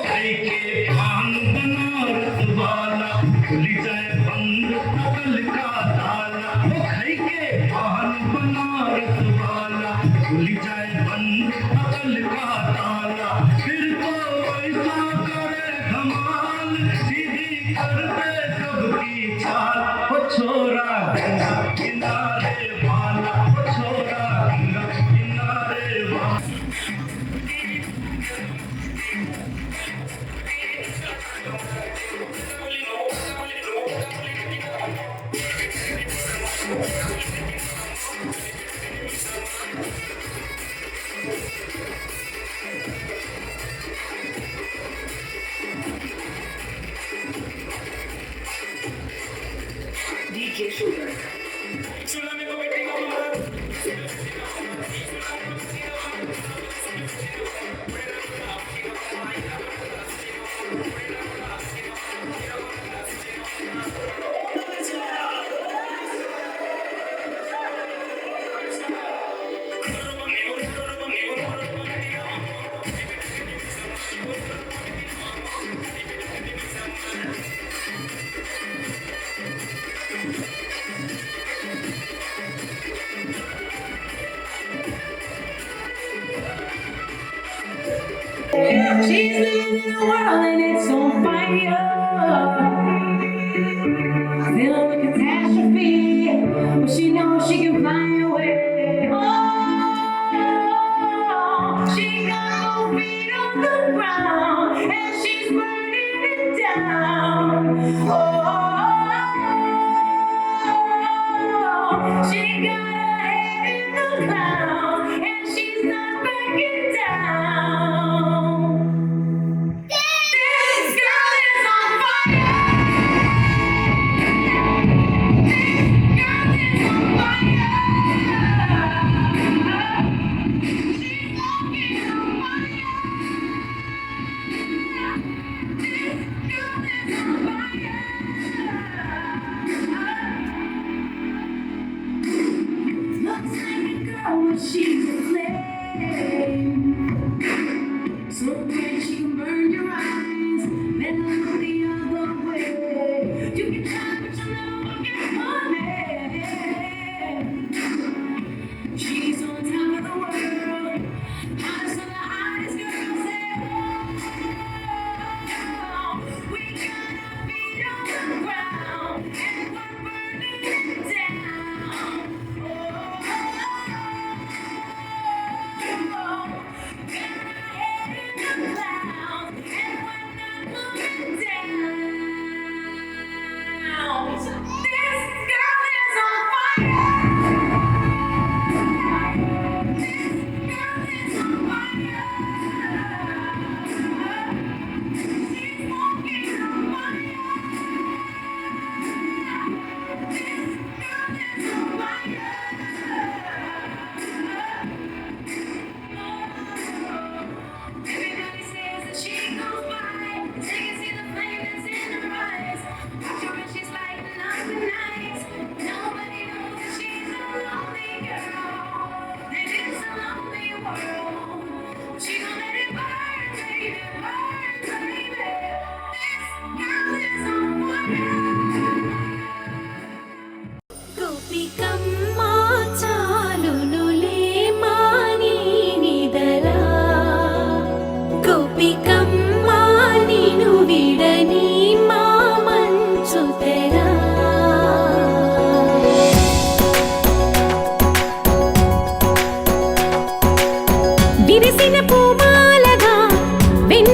खाई के पान बनारस वाला खुल जाए बंद अकल का ताला खाई के पान बनारस वाला खुल जाए बंद अकल का ताला फिर तो ऐसा करे धमाल सीधी कर दे सबकी चाल वो छोरा गंगा किनारे वाला वो छोरा गंगा किनारे वाला DJ Sugar. She's living in a world and it's on fire. Filled with catastrophe, but she knows she can find a way. Oh, she got both feet on the ground and she's burning it down. Oh.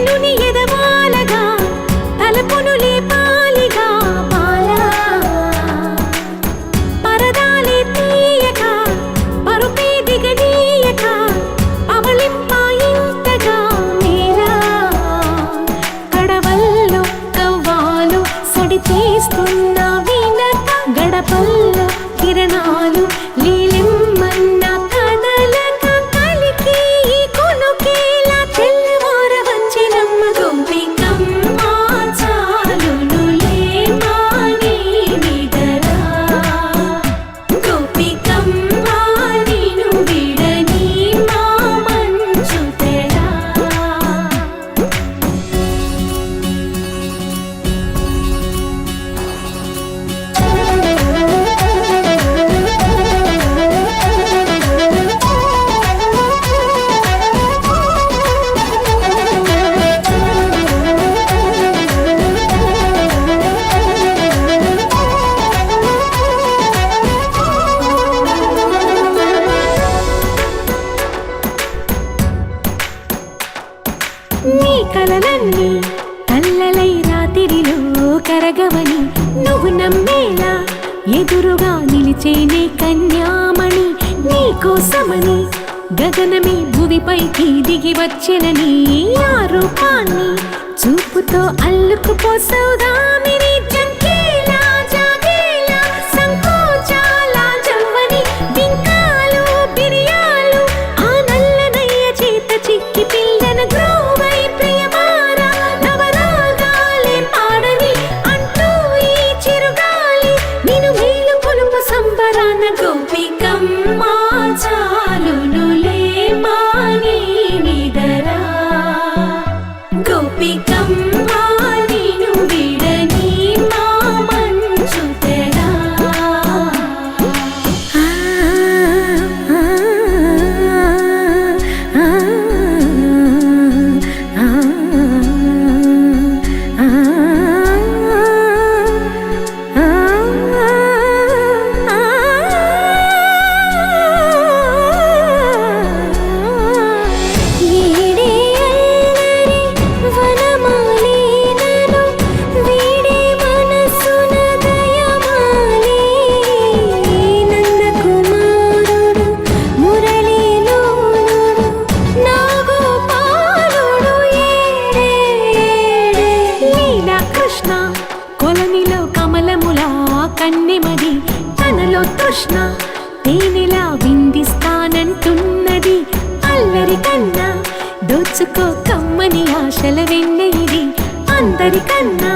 ప్రియులుని ఎదవాలగా తలపును లేపాలిగా Bala పరదాలే తీయక పరుపే దిగనీయక అవలింపాయింతగా మేరా కడవల్లో కవ్వాలు సడి చేస్తున్న వీణత గడపల్లో కిరణాలు లీలిమ్మన్న కదలక కలికి ఈ కొనుకేలా తెల్లవార వచ్చినమ్మ గోపికమ్మ చాలునులే మాని నిదరా గోపికమ్మ నిను విడని మా మంచు తెరా నీ కలలన్నీ కల్లలై రాత్రిలో కరగవని నువ్వు నమ్మేలా ఎదురుగా నిలిచేనే కన్యామణి నీ కోసమని గగనమే భువిపైకి దిగి వచ్చినని ఆ రూపాన్ని చూపుతో అల్లుకుపోసౌదామిని జంకేలా జాగేలా సంకోచాల జవ్వని బింకాలు బిరియాలు ఆ నల్లనయ్య చేత చిక్కి పిల్లన గ్రోవై ప్రియమారా నవరాగాలే పాడని అంటూ ఈ చిరుగాలి నిన్ను మేలు కొలుపు సంబరాన గోపికమ్మ చాలునులే మాని నిదరా గోపికమ్మ నిను విడని మా మంచు తెరా వీడే అల్లరి వనమాలీనను వీడే మనసున దయమాలి నందకుమారుడు మురళీలోనుడు నాగోపాలుడు ఏడే లీలా కృష్ణ కొలనిలో కమలములా కన్నెమది తనలో తృష్ణ తేనెలా విందిస్తానంటున్నది అల్లరి కన్నా దోచుకో కమ్మని ఆశల వెన్నెయిది అందరికన్నా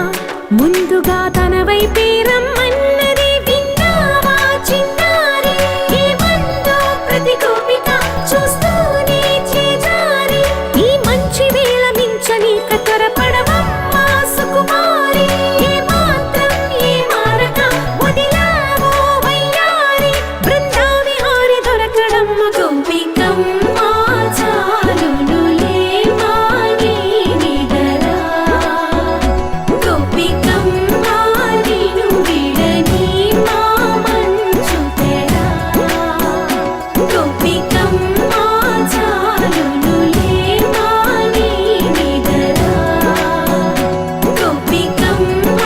ముందుగా తన వైపే రమ్మన్నది విన్నావా చిన్నారి ఏమందో ప్రతి గోపిక చూస్తూనే చేజారి ఈ మంచి వేళ మించని కతరపడవమ్మ సుకుమారి ఏ మాత్రం ఏ మారక వదిలావో వయ్యారి బృందావిహారి దొరకడమ్మ గోపికమ్మ చాలునులే మాని నిదరా గోపికమ్మ నిను విడని మా మంచు తెరా గోపికమ్మ చాలునులే మాని నిదరా గోపికమ్మ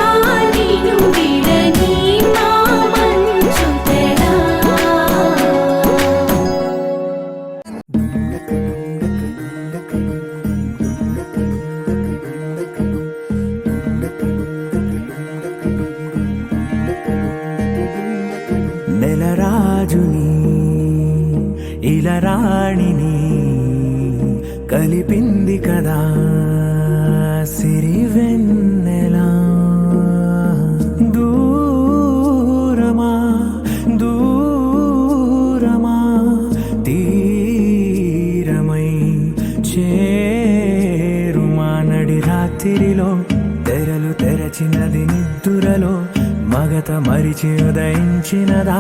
నిను విడని మా మంచు తెరా నెలరాజుని ఇలరాణిని కలిపింది కదా సిరివెన్నెలా దూరమా దూరమా తీరమై చేరుమా నడి రాత్రిలో తెరలు తెరచినది నిద్దురలో మగత మరిచి ఉదయించినదా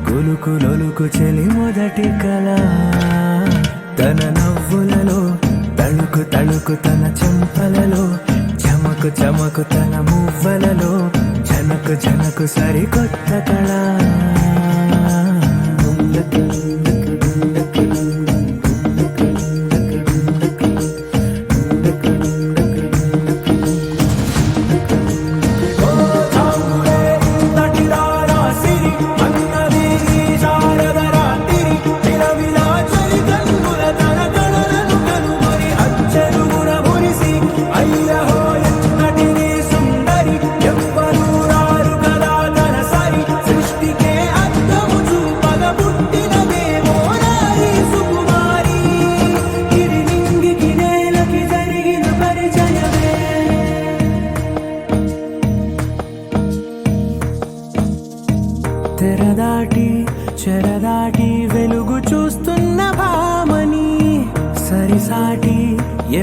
కులుకులొలుకు చెలి మొదటి కళ తన నవ్వులలో తళుకు తళుకు తన చెంపలలో చమకు చమకు తన మువ్వలలో జనకు జనకు సరికొత్త కళ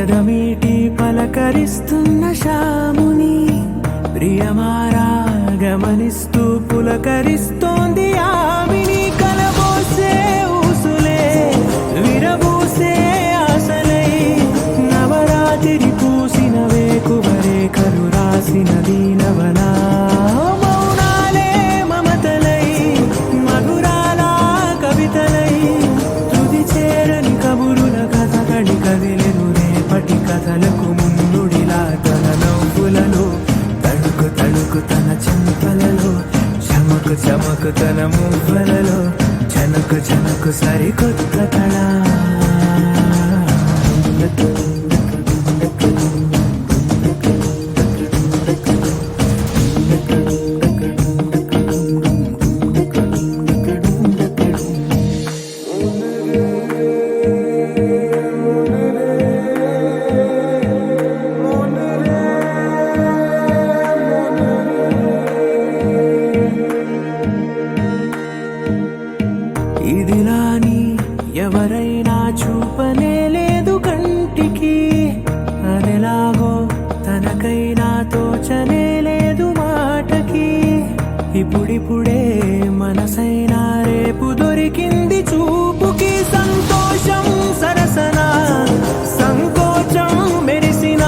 ఎదమీటి పలకరిస్తున్న శాముని ప్రియమారా గమనిస్తూ పులకరిస్తోంది ఆవిని కలబోసే ఊసులే విరబూసే ఆశలై నవరాత్రి పూసిన వేకువరేఖలు రాసిన దీనవనా మౌనాలే మమతలై మధురాల కవితలై తుది చేరని కబురుల కథకడి కదిలెను రేపటి కథలకు ముందుడిలా తన నవ్వులలో తడుకు తడుకు తన చెంపలలో చమకు చమకు తన మువ్వలలో చనకు చనకు సరికొత్త కళ ఇదిలాని ఎవరైనా చూపనే లేదు కంటికి అదెలాగో తనకైనా తోచనే లేదు మాటకి ఇప్పుడిప్పుడే మనసైనా రేపు దొరికింది చూపుకి సంతోషం సరసన సంకోచం మెరిసిన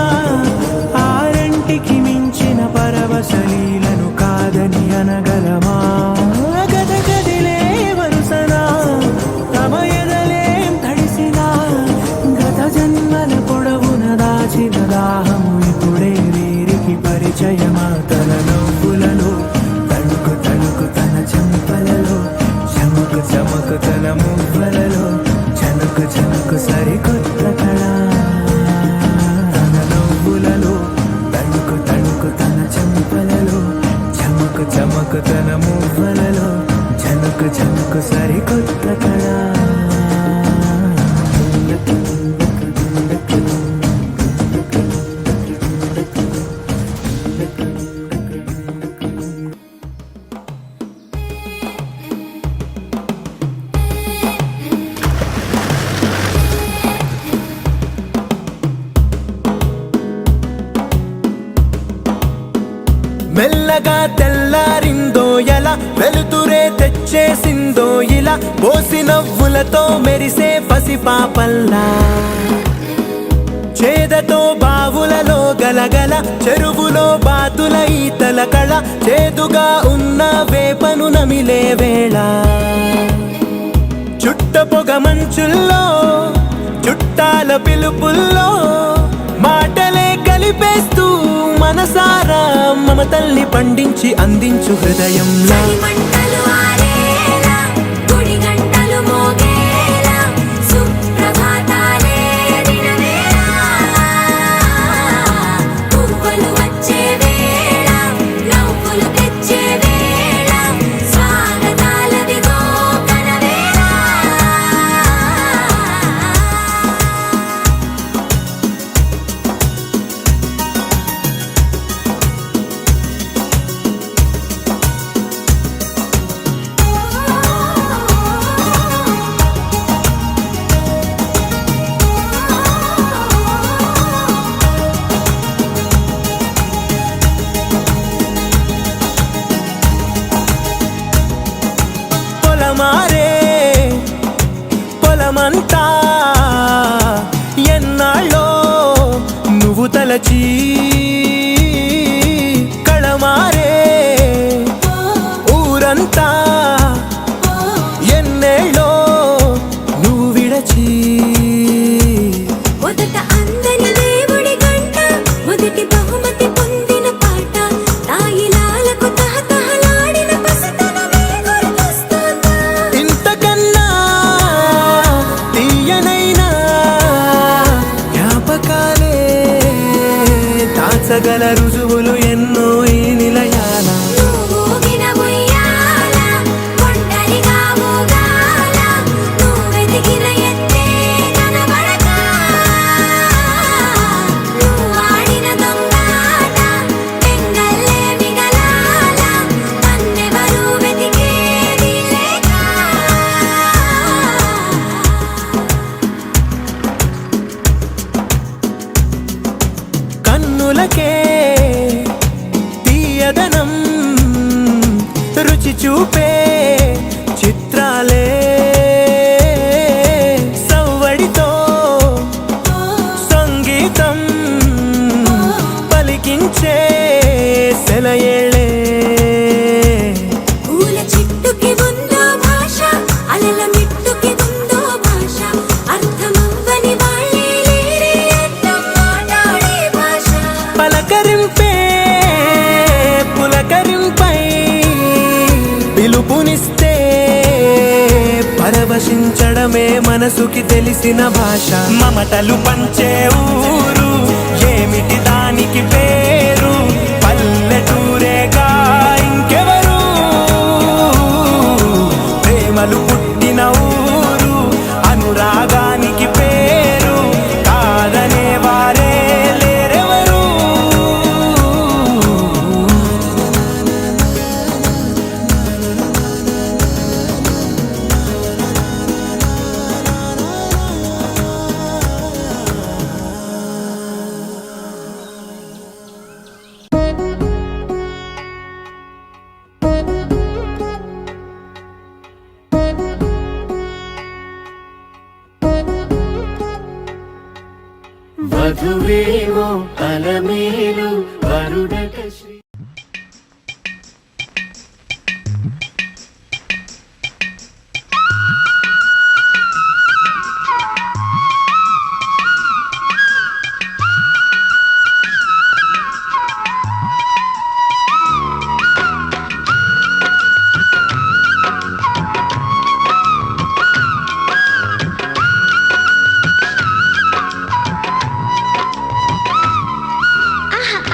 ఆరంటికి మించిన పరవశలీలను కాదని అనగలమా గద గదిలే వరుసనా తమ ఎదలేం తడిసినా గత జన్మల పొడవున దాచిన దాహము ఇప్పుడే వీరికి పరిచయమా తన నవ్వులలో తణుకు తణుకు తన చెంపలలో చమకు చమకు తన మువ్వలలో చనుకు చనుకు సరికొత్త కళ తన నవ్వులలో తణుకు తణుకు తన చెంపలలో చమకు చమకు తన మువ్వలలో చనుకు చనుకు సరికొత్త కళ మెల్లగా తెల్లారిందో ఎలా వెలుతురే తెచ్చేసిందో ఇలా పోసి నవ్వులతో మెరిసే పసిపాపల్లా చేదతో బావులలో గలగల చెరువులో బాతుల ఈతల కళ చేదుగా ఉన్న వేపను నమిలే వేళ చుట్ట పొగ మంచుల్లో చుట్టాల పిలుపుల్లో మాటలే కలిపేస్తూ మనసారా మమతల్ని పండించి అందించు హృదయంలా మంటలు ఆరేలా గుడి గంటలు మోగేలా సుప్రభాతాలే దినవేళ పువ్వులు వచ్చే వేళ నవ్వులు తెచ్చే వేళ స్వాగతాలదిగో కనవేళ పొలమారే పొలమంతా ఎన్నాళ్ళో నువ్వు తలచి కళమారే ఊరంతా ఎన్నేళ్ళో నువ్వు విడచి మొదట అందని దేవుడి గంట మొదటి బహుమతి పొందిన పాట తాయిలాలకు తహతహలాడిన పసితనమే గుర్తొస్తుందా ఇంతకన్నా తీయనైనా జ్ఞాపకాలే దాచగల రుజువులు ఎన్నో ఈ నిలయాల నువ్వు ఊగిన ఉయ్యాల కొండలిగా ఊగాల నువ్వెదిగిన ఎత్తే కనబడక నువ్వు ఆడిన దొంగాట పెంగల్లే మిగలాల నన్నెవరూ వెతికేది లేక చూపే చిత్రాలే సవ్వడితో సంగీతం పలికించే సెలయేళే పూల చెట్టుకి ఉందో భాష అలల మిట్టుకి ఉందో భాష అర్థమవ్వని వాళ్ళే లేరే అర్థం మాట్లాడే భాష పలకరింపే పులకరింపై పిలుపునిస్తే పరవశించడమే మనసుకి తెలిసిన భాష మమతలు పంచే ఊరు ఏమిటి దానికి పేరు పల్లెటూరేగా ఇంకెవరు ప్రేమలు పుట్టిన ఊరు అనురాగానికి పేరు కాదనే వారే లేరెవరు వధువేవో అలమేలు వరుడట శ్రీ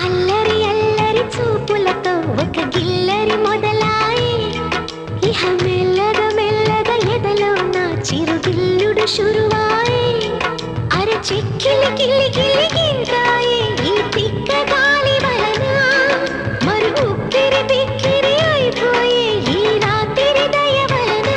అల్లరి అల్లరి చూపులతో ఒక గిల్లరి మొదలాయి ఇహ మెల్లగా మెల్లగా ఎదలో నా చిరుగిల్లుడు షురువాయి అర చిక్కిలి కిలి కిలి గింతాయి ఈ తిక్క గాలి వలన మరి ఉక్కిరి బిక్కిరి అయిపోయి ఈ రాత్రి దయ వలన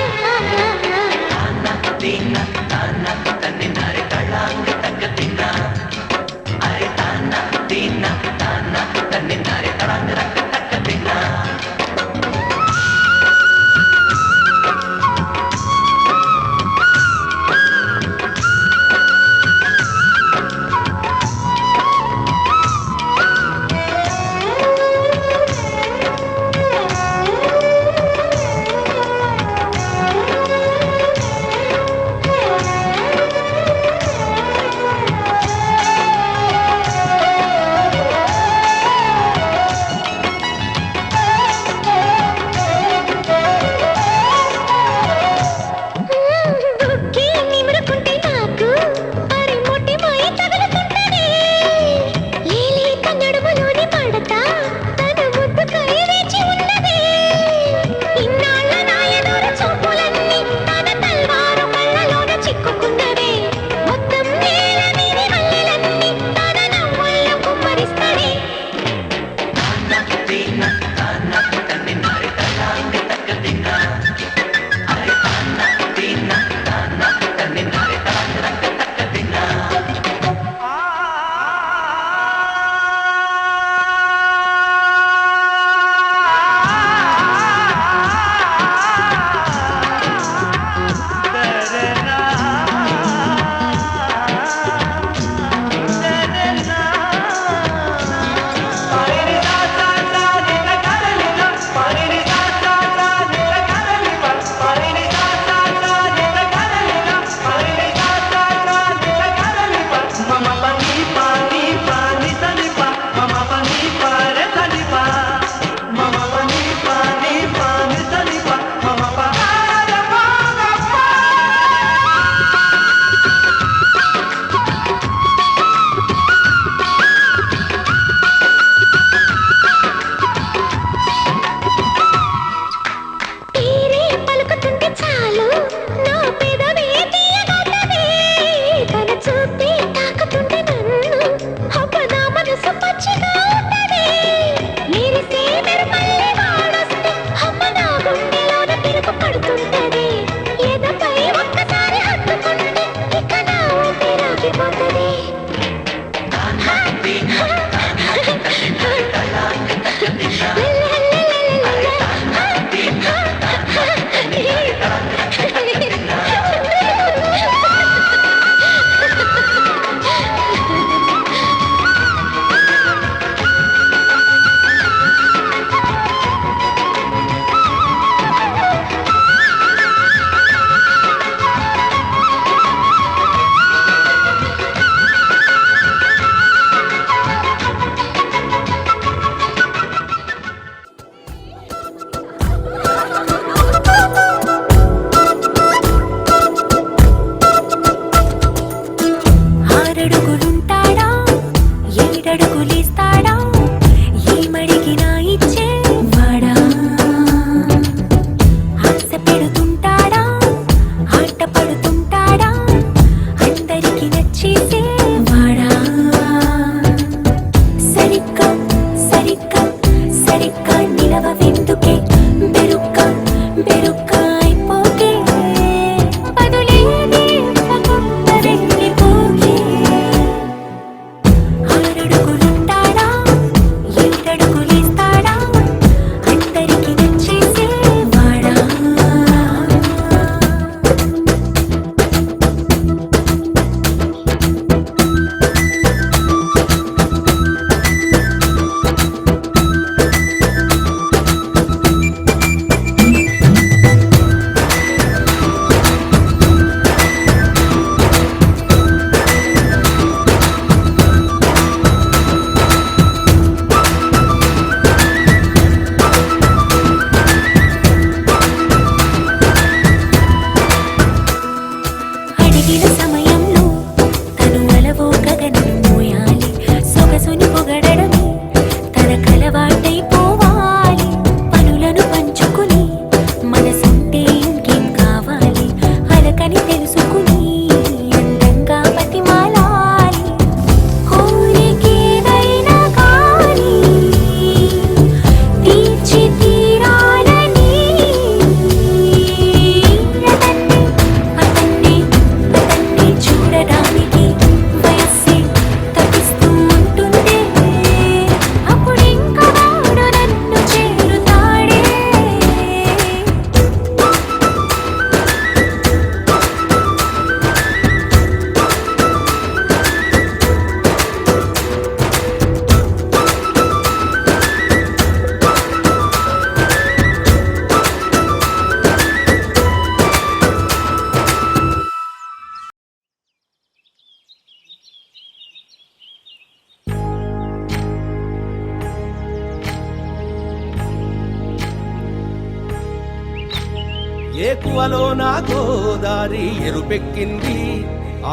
ఏకువలో నా గోదారి ఎరుపెక్కింది,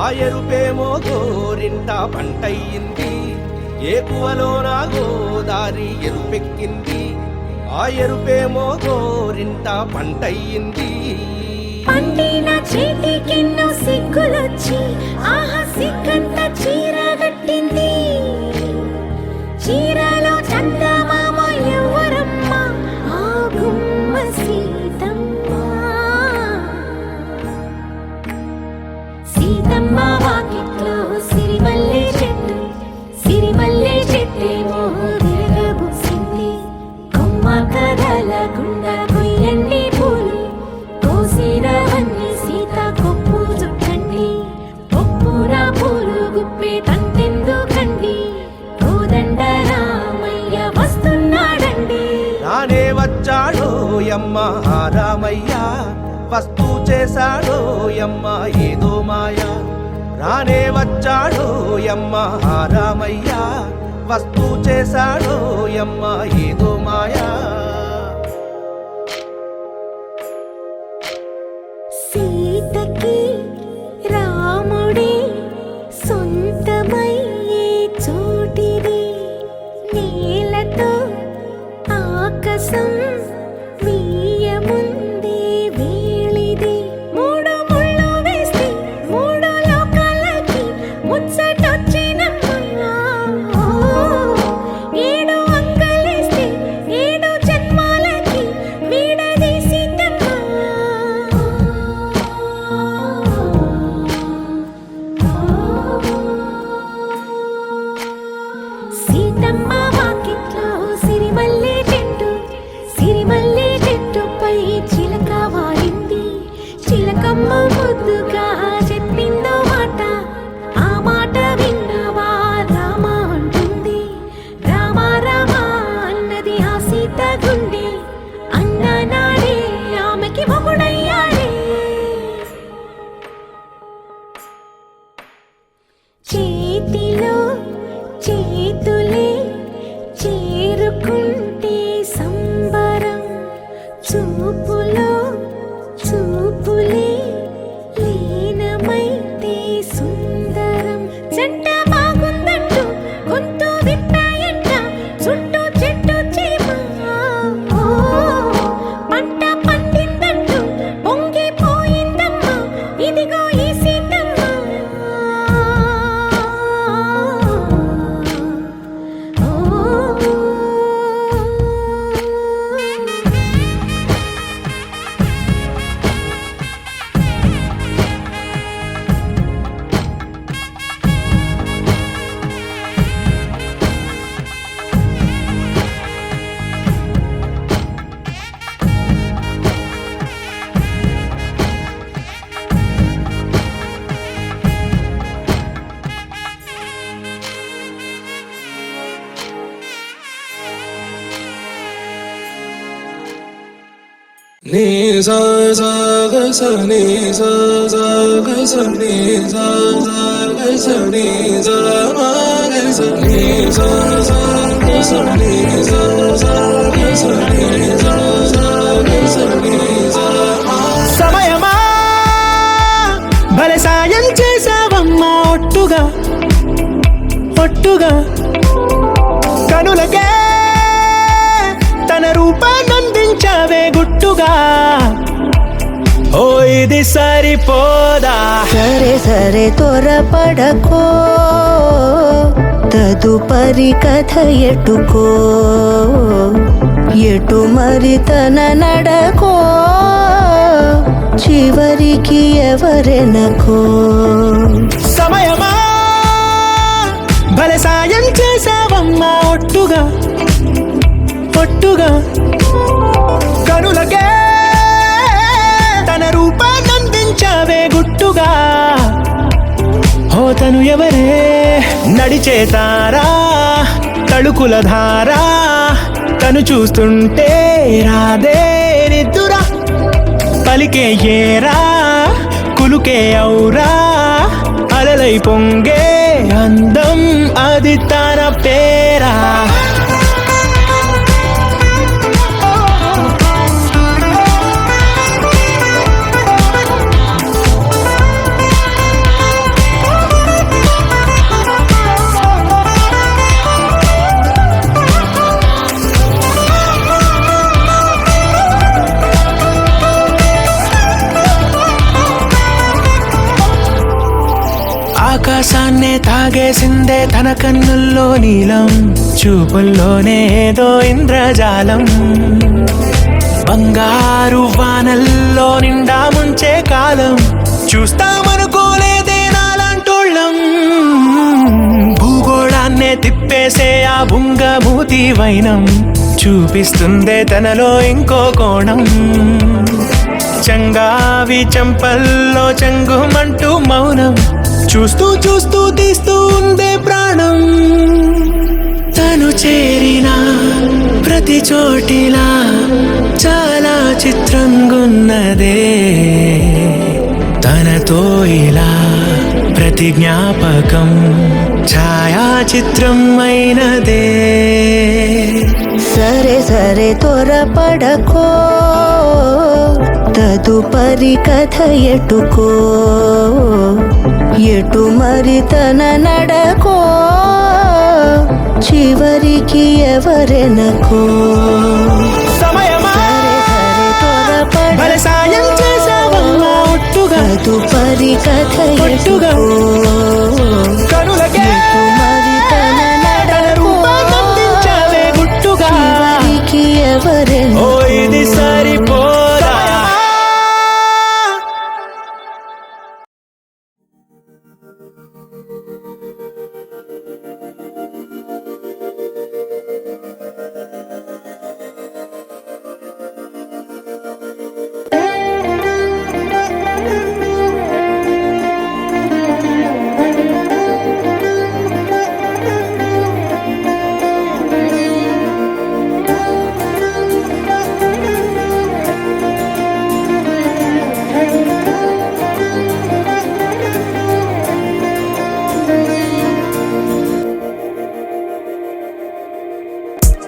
ఆ ఎరుపేమో గోరింట పంటయ్యింది. ఏకువలో నా గోదారి ఎరుపెక్కింది, ఆ ఎరుపేమో గోరింట పంటయ్యింది. పండిన చేతికెన్నో సిగ్గులొచ్చి ఆహా సిగ్గంత చీర కట్టింది. చీరలో చందమామ ఎవరమ్మ, ఆ గుమ్మ సీతమ్మ. సీతమ్మ వాకిట్లో సిరిమల్లె చెట్టు, సిరిమల్లె చెట్టేమో విరగబూసింది. కొమ్మ కదలకుండా కొయ్యండి పూలు, కోసినవన్నీ సీత కొప్పు చుట్టండి. ఒప్పున పూలు గుప్పే తంతెందుకండి, కోదండ రామయ్య వస్తున్నాడండి. రానే వచ్చాడో యమ్మ ఆ రామయ్య, వస్తూ చేశాడో యమ్మ ఏదో మాయ. రానే వచ్చాడో యమ్మ ఆ రామయ్య, వస్తూ చేశాడో యమ్మ ఏదో మాయా. సీతకి రాముడే సొంతమయ్యే చోటిది, నేలతో ఆకాశం వీయముందే వేళిది. మూడు ముళ్ళు వేస్తే మూడు లోకాలకి ముచ్చటొచ్చినమ్మా. ఏడు అంగలేస్తే ఏడు జన్మాలకి వీడదీసిద్దమ్మా. సీతమ్మ వాకిట్లో సిరిమల్లె చెట్టు, సిరిమల్లె చెట్టుపై చిలక వాలింది. చిలకమ్మ ముద్దుగా చెప్పిందో మాట, ఆ మాట విన్నవా రామ అంటుంది. రామ రామ అన్నది ఆ సీత గుండె, అన్న నాడే ఆమెకి మొగుడయ్యాడే. చేతిలో చేతులే చేరుకుంటే సంబరం, చూపులో చూపులే లీనమైతే సుందరం. జంట బాగుందంటూ గొంతు విప్పాయంట చుట్టూ చెట్టు చీమ. పంట పండిందంటూ పొంగిపోయిందమ్మా, ఇదిగో ఈ సీతమ్మ. నీ సా సా గ స నీ సా సా గ స నీ సా సా గ స నీ సా మా గ స నీ సా సా గ స నీ సా సా గ స నీ సా సా గ స నీ సా మా. సమయమా భలే సాయం చేసావమ్మా ఒట్టుగా ఒట్టుగా, కనులకే తన రూపాన్నందించావే గుట్టుగా. ఓ ఇది సరిపోదా, సరే సరే త్వరపడకో, తదుపరి కథ ఎటుకో, ఎటు మరి తన నడకో, చివరికి ఎవరెనకో. సమయమా భలే సాయం చేసావమ్మా ఒట్టుగా ఒట్టుగా, కనులకే తన రూపాన్నందించావే గుట్టుగా. ఓ తను ఎవరే నడిచే తారా, తళుకుల ధారా, తను చూస్తుంటే రాదే నిద్దురా. పలికే ఏరా కులుకే ఔరా, అలలై పొంగే అందం అది తన పేరా. లాగేసిందే తన కన్నుల్లో నీలం, చూపుల్లోనే ఏదో ఇంద్రజాలం. బంగారు వానల్లో నిండా ముంచే కాలం, చూస్తామనుకోలేదే నాలాంటోళ్ళం. భూగోళాన్నే తిప్పేసే ఆ బుంగమూతి వైనం, చూపిస్తుందే తనలో ఇంకో కోణం. చంగావి చంపల్లో చంగుమంటూ మౌనం, చూస్తూ చూస్తూ తీస్తూ ఉందే ప్రాణం. తను చేరిన ప్రతి చోటిలా చాలా చిత్రంగున్నదే, తనతో ఇలా ప్రతి జ్ఞాపకం ఛాయాచిత్రం అయినదే. సరే సరే త్వరపడకో, తదుపరి కథ ఎటుకో, ఎటు మరి తన నడకో, చివరికి ఎవరెనకో. సమయమా త్వరపడకో, సాయం చేసావమ్మా ఒట్టుగా, తదుపరి కథ ఒట్టుగా కనులకే ఎటు మరి తన నడకో, రూపాన్నందించావే గుట్టుగా, చివరికి ఎవరెనకో. ఓ ఇది సరిపోదా.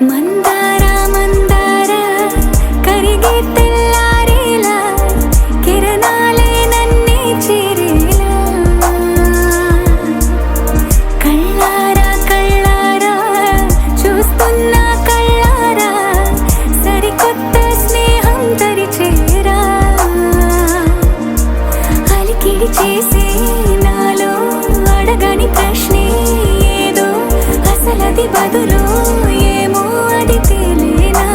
మందార మందార కరిగే తెల్లారేలా, కిరణాలే నన్నే చేరేలా. కళ్ళారా కళ్ళారా చూస్తున్నా కళ్ళారా, సరికొత్త స్నేహం తరిచేరా. అలికిడి చేసే నాలో అడగని ప్రశ్నే ఏదో, అసలది బదులు ఏమో అది తేలేనా.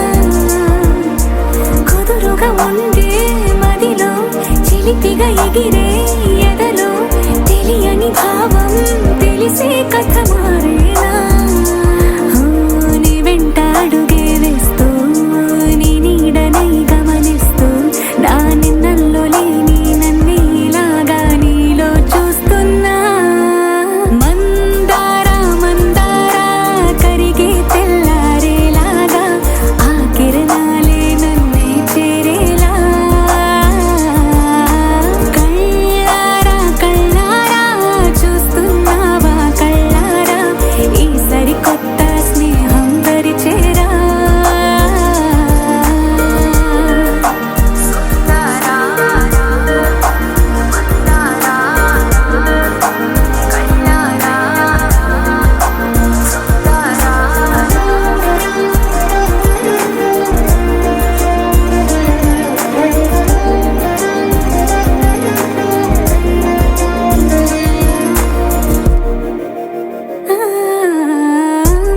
కుదురుగా ఉండే మదిలో చిలిపిగా ఎగిరే ఎదలో, తెలియని భావం తెలిసే కథ మారేనా. నీ వెంట అడుగే వేస్తూ, నీ నీడనై గమనిస్తూ, నా నిన్నల్లో లేని నన్నే ఇలాగా నీలో చూస్తున్నా. మందార మందార కరిగే తెల్లారేలాగా, ఆ కిరణాలే నన్నే చేరేలా. కళ్ళారా కళ్ళారా చూస్తున్నావా కళ్ళారా, ఈ సరికొత్త స్నేహం దరిచేరా.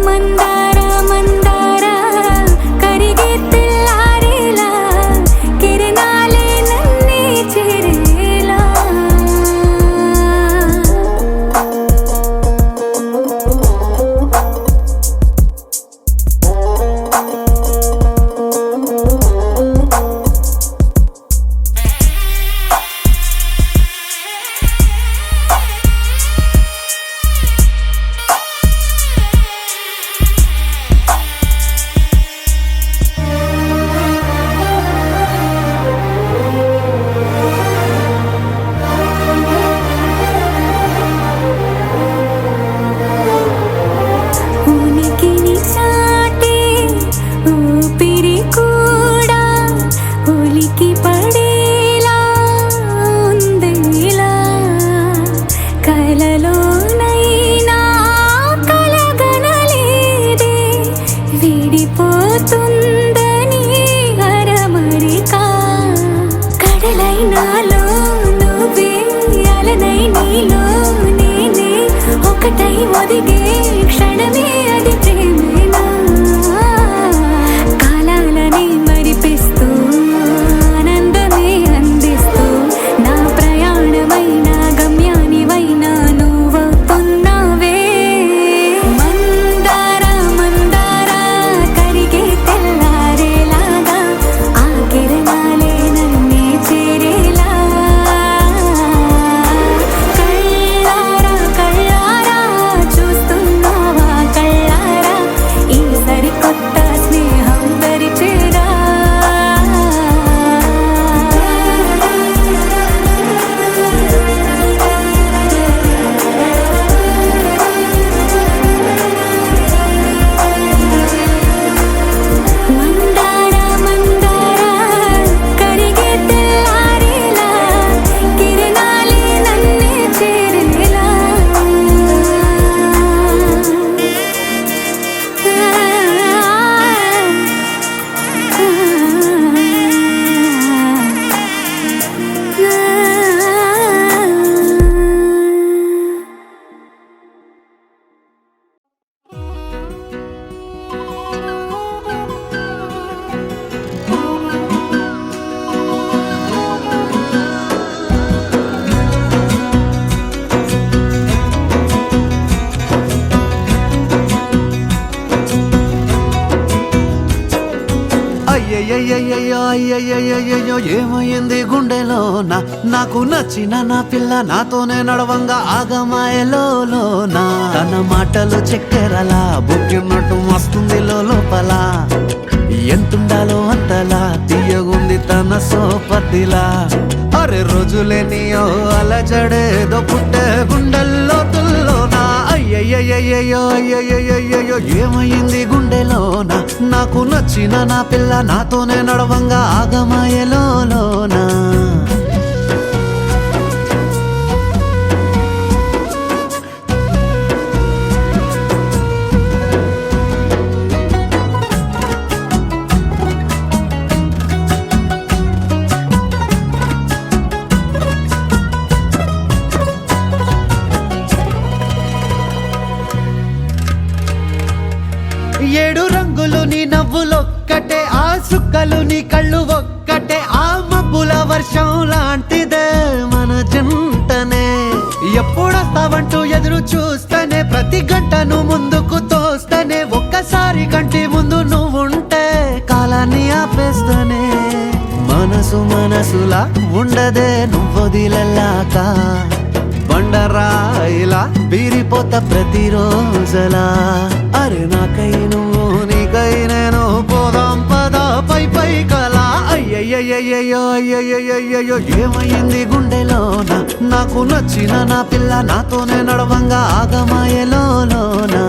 మందార మందార కరిగే తెల్లారేలా, కిరణాలే నన్నే చేరేలా. ఉనికిని చాటే ఊపిరి కూడా ఉలికి పడేలా ఉందేలా. కలలోనైనా కలగనలేదే, విడిపోతుందని అరమరిక. కడలైనాలో నువ్వే, అలనై నీలో నేనే, ఒకటి జతై ఒదిగే క్షణమే అది ప్రేమేనా కాలాలని మరిపిస్తూ ఆనందమే అందిస్తూ నా ప్రయాణమైన గమ్యానివైనా నువ్వవుతున్నావే మందార మందార కరిగే తెల్లారేలాగా ఆ కిరణాలే నన్నే చేరేలా కళ్ళారా కళ్ళారా చూస్తున్నావా కళ్ళారా ఈ సరికొత్త స్నేహం పరిచేరా మందార మందార కరిగే తెల్లారేలా కిరణాలే నన్నే చేరేలా అయ్యయ్యయ్యయ్యో అయ్యయ్యయ్యయ్యో ఏమైంది గుండెలోన నాకు నచ్చిన నా పిల్ల నాతోనే నడవంగా ఆగమాయలోనా తన మాటలు చక్కెరలా బుక్కిన్నట్టు వస్తుంది లోపల ఎంతుండాలో అంతలా తీయగుంది తన సోపతిలా అరే రోజులేనియో అలజడేదో పుట్టే గుండెల్లో తుల్లోనా అయ్యయ్యయ్యయ్యో అయ్యయ్యయ్యయ్యో ఏమైంది గుండెలోన నాకు నచ్చిన నా పిల్ల నాతోనే నడవంగా ఆగమాయలోనా ఏడు రంగులు నీ నవ్వులొక్కటే ఆ సుక్కలు నీ కళ్ళు ఒక్కటే ఆ మబ్బుల వర్షం లాంటిదే మన జంటనే ఎప్పుడొస్తావంటూ ఎదురు చూస్తేనే ప్రతి గంటను ముందుకు తోస్తేనే ఒక్కసారి కంటి ముందు నువ్వుంటే కాలాన్ని ఆపేస్తేనే మనసు మనసులా ఉండదే నువ్వొదిలెల్లాక బండరాయిలా బీరిపోత ప్రతిరోజలా అరే నాకై నువ్వు నీకై నేను పోదాం పదా పై పై కలా అయ్యయ్యయ్యయ్యో అయ్యయ్యయ్యయ్యో ఏమైంది గుండెలోన నాకు నచ్చిన నా పిల్ల నాతోనే నడవంగా ఆగమాయలోనా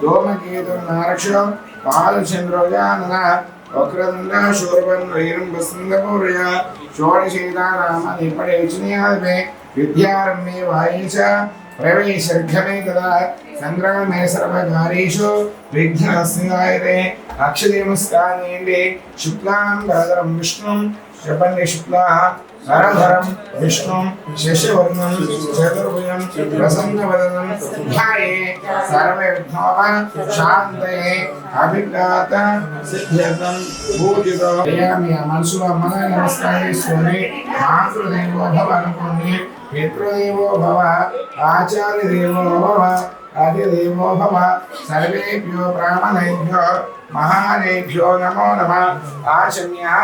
धूमकेतुर्नारक्षो बालचन्द्रोजानन वक्रतुण्ड शूरपन्नवीरम्बसुन्दमौर्य षोडशेतानामानि पडेचनीयादपे विद्यारम्भे वाये च प्रवेशर्घमे तदा संग्रामे सर्वकार्येषु विघ्नस्यायते अक्षदेमस्कानेन्दे शुक्लां वरदरं विष्णुं शपन्ने शुक्लाः नरधरं विष्णुं शशिवर्णं चतुर्भुजं प्रसन्नवदनं ध्याये सर्वविघ्नोपशान्तये अभिघ्नात सिद्ध्यर्थं पूजितो यामि मनसुलो मन नमस्कारे स्वामी मातृदेवो भव अनुकोनि पितृदेवो भव आचार्यदेवो भव आदिदेवो भव सर्वेभ्यो ब्राह्मणेभ्यो महानेभ्यो नमो नमः आचम्यः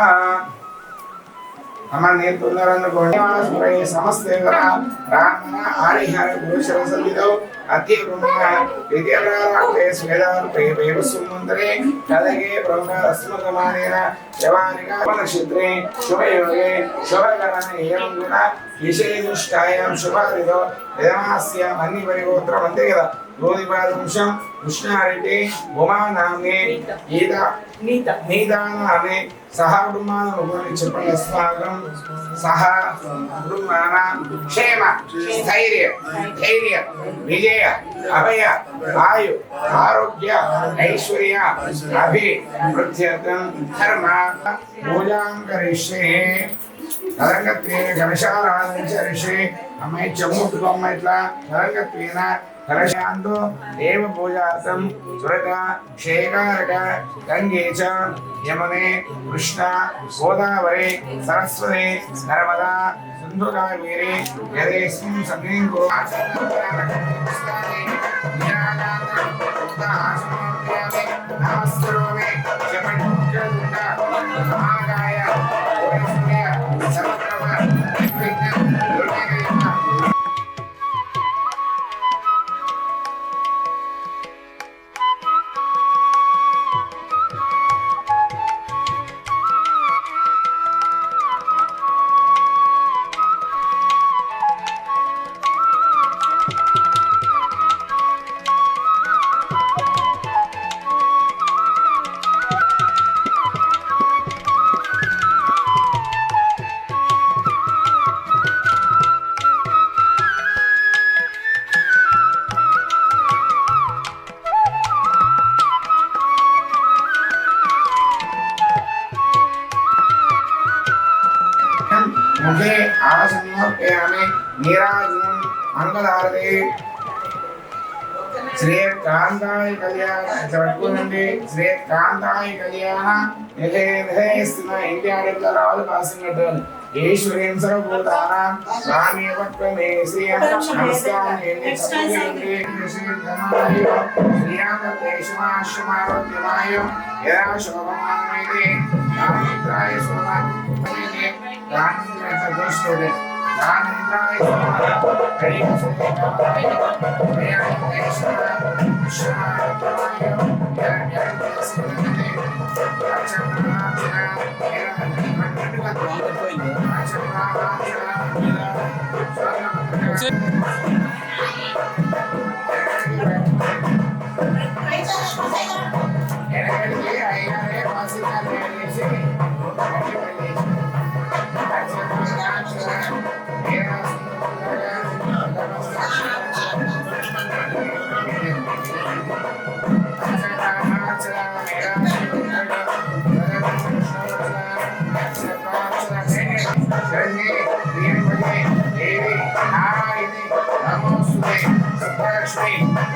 अमर नेतुंदरन्नकोण्डे समस्तेवरा ब्राह्मण आरिहर पुरुषर सन्निधौ अत्यपुण्य विद्याराते स्वेदार्पे वेवसुमन्त्रे तदगे ब्रह्म अस्मकमानेन जवानिका नक्षत्रे शुभयोगे शुभकरणे एवं गुण विशेषनिष्ठायां शुभऋतौ यमास्य मन्निपरिगोत्र मन्त्रिकदा गोदिपादंशं कृष्णारेड्डी उमा नाम्ने नीता नाम्ने सह कुटुंबानां చెప్పండి अस्माकं सह कुटुंबानां क्षेम स्थैर्य धैर्य विजय अभय आयु आरोग्य ऐश्वर्य अभिवृद्ध्यर्थं धर्म पूजां करिष्ये तदङ्गत्वेन कलशाराधनचरिष्ये अम्मै चम्मुट्टुकोम्म इट्ला तदङ्गत्वेन कलशान्तो देव पूजार्थं सुरता शेखरक गंगे च यमुने कृष्णा गोदावरी सरस्वती नर्मदा सिन्धु कावेरी यदेस्मिन् सन्निधिं कुरु नमस्करोमि जपञ्चदुण्ड महाकाय सूर्य सर्वप्रभ निर्विघ्न दुर्गेन्द्र मुखे आसमर्पयामि नीराजनं मंगलारति श्री कांताय कल्याण चट्टुनंदी श्री कांताय कल्याण निधेस्थित इंडिया रावल पासिंगटल ఈశ్వరేం సర్వభూతానాం స్వామివత్వమే శ్రీయం నమస్కారం శ్రీయామేశ్వరాశ్రమారోగ్యమాయ యదా శోభమానమైతే రామేంద్రాయ శోభామైతే రామేంద్రాయ సదోషోదే రామేంద్రాయ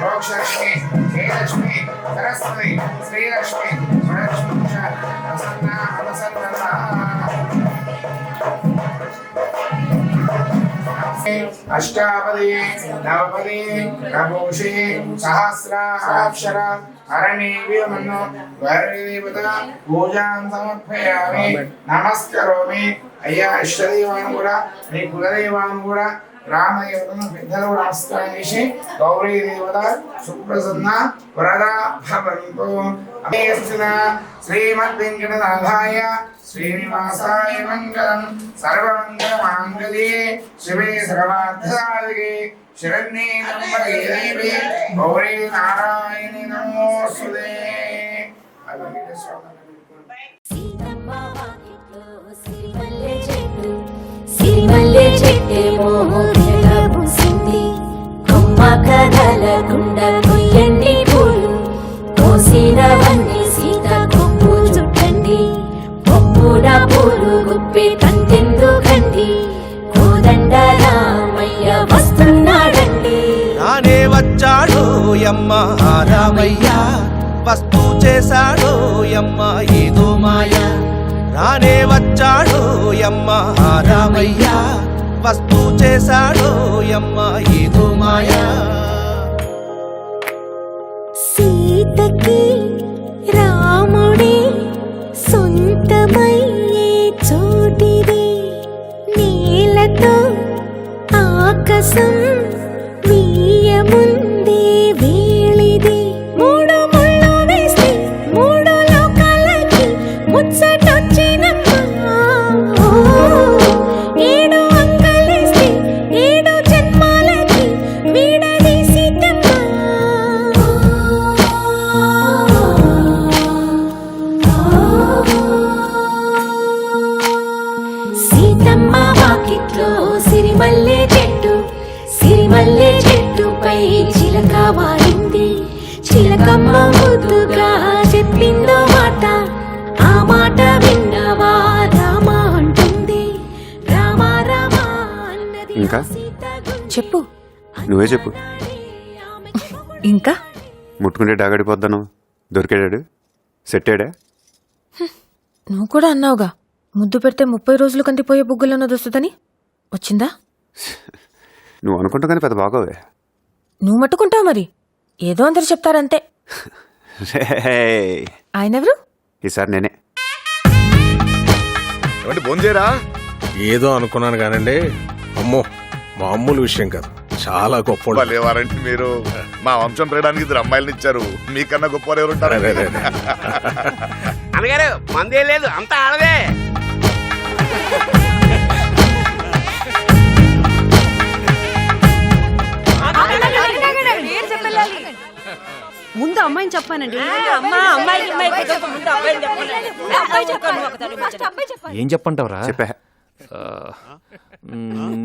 रोक्षलक्ष्मी जयलक्ष्मी सरस्वती श्रीलक्ष्मी वरलक्ष्मी प्रसन्ना प्रसन्नता अष्टापदी नवपदी नवोषी सहस्राक्षर अरणीव्यमन्नो वरदेवता पूजां समर्पयामि नमस्करोमि अय्या इष्टदेवान् कूडा नी कुलदेवान् कूडा రామయువతను పెద్దలు రాష్ట్రాన్ని గౌరీ దేవత సుప్రసన్న వరదా భవంతు అమేస్తున శ్రీమద్ వెంకటనాథాయ శ్రీనివాసాయ మంగళం సర్వమంగళ మాంగళ్యే శివే సర్వార్థసాధికే శరణ్యే త్ర్యంబకే దేవి గౌరీ నారాయణి నమోస్తుతే. సిరిమల్లె చెట్టేమో పూసింది, కొమ్మ కదలకుండా కొయ్యండి పూలు, కోసినవన్నీ సీత కొప్పు చుట్టండి, పప్పున పూలు గుప్పే కంటెందుకండి, కోదండ రామయ్య వస్తున్నాడండి. రానే వచ్చాడు యమ్మ రామయ్య, వస్తూ చేశాడు యమ్మ ఏదో మాయ. రానే వచ్చాడు యమ్మ రామయ్య, వస్తూ చేశాడు యమ్మ ఏదో మాయ. సీతకి రాముడే సొంతమయ్యే చోటిది, నేలతో ఆకాశం వీయముందే వేళిది, మూడు ముళ్ళు వేస్తే మూడు లోకాలకి ముచ్చటొచ్చినమ్మా, ఏడు అంకలేస్తే ఏడు జన్మాలకి వీడదీసిద్దమ్మా. సీతమ్మ వాకిట్లో సిరిమల్లె చెట్టు, సిరిమల్లె చెట్టుపై చిలక వారింది, చిలకమ్మ ముద్దుగా చెప్పిందో మాట, ఆ మాట విన్నవా రామ అంటుంది, రామ రామ అన్నది ఇంకా? సీత గుండె. చెప్పు నువ్వే చెప్పు. ఇంకా ముట్టుకుంటే డాగడిపోద్దాను. దొరికాడాడు? సెట్టాడా? నువ్వు కూడా అన్నావుగా, ముద్దు పెడితే 30 రోజులు కందిపోయే బుగ్గులన్నది వస్తుందని. వచ్చిందా? నువ్వు అనుకుంటా కానీ పెద్ద బాగోవే. నువ్వు మట్టుకుంటావు మరి, ఏదో అందరు చెప్తారంతే. ఆయనెవరు? ఈసారి నేనే. భోంచేరా? ఏదో అనుకున్నాను కానండి, అమ్మో మామూలు విషయం కాదు, చాలా గొప్ప లేవారంటే మీరు. మా వంశం పెరగడానికి 2 అమ్మాయిలను ఇచ్చారు, మీకన్నా గొప్ప ఎవరు ఉంటారు? అన్నగారు మందే లేదు, అంతా ఆడదే. ముందు అమ్మాయిని చెప్పానండి. ఏం చెప్పంటావురా? చెప్పా.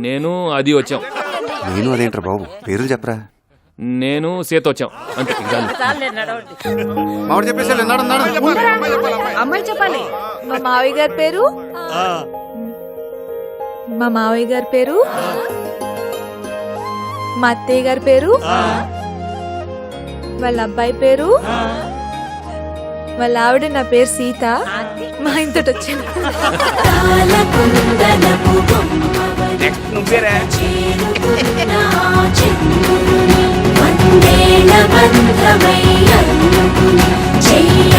నేను అది వచ్చాం. నేను అదేంట్రా బాబు, పేర్లు చెప్పరా. నేను సీత వచ్చాం అంతే. మామిడి చెప్పేసి అమ్మాయి చెప్పాలి. మా మావయ్య గారి పేరు, మా మావయ్య గారి పేరు, మా అత్తయ్య గారి పేరు, వాళ్ళ అబ్బాయి పేరు, వాళ్ళ ఆవిడ నా పేరు సీత. మా ఇంతటి వచ్చాను. వందేల బంధమై అల్లుకుని చెయ్య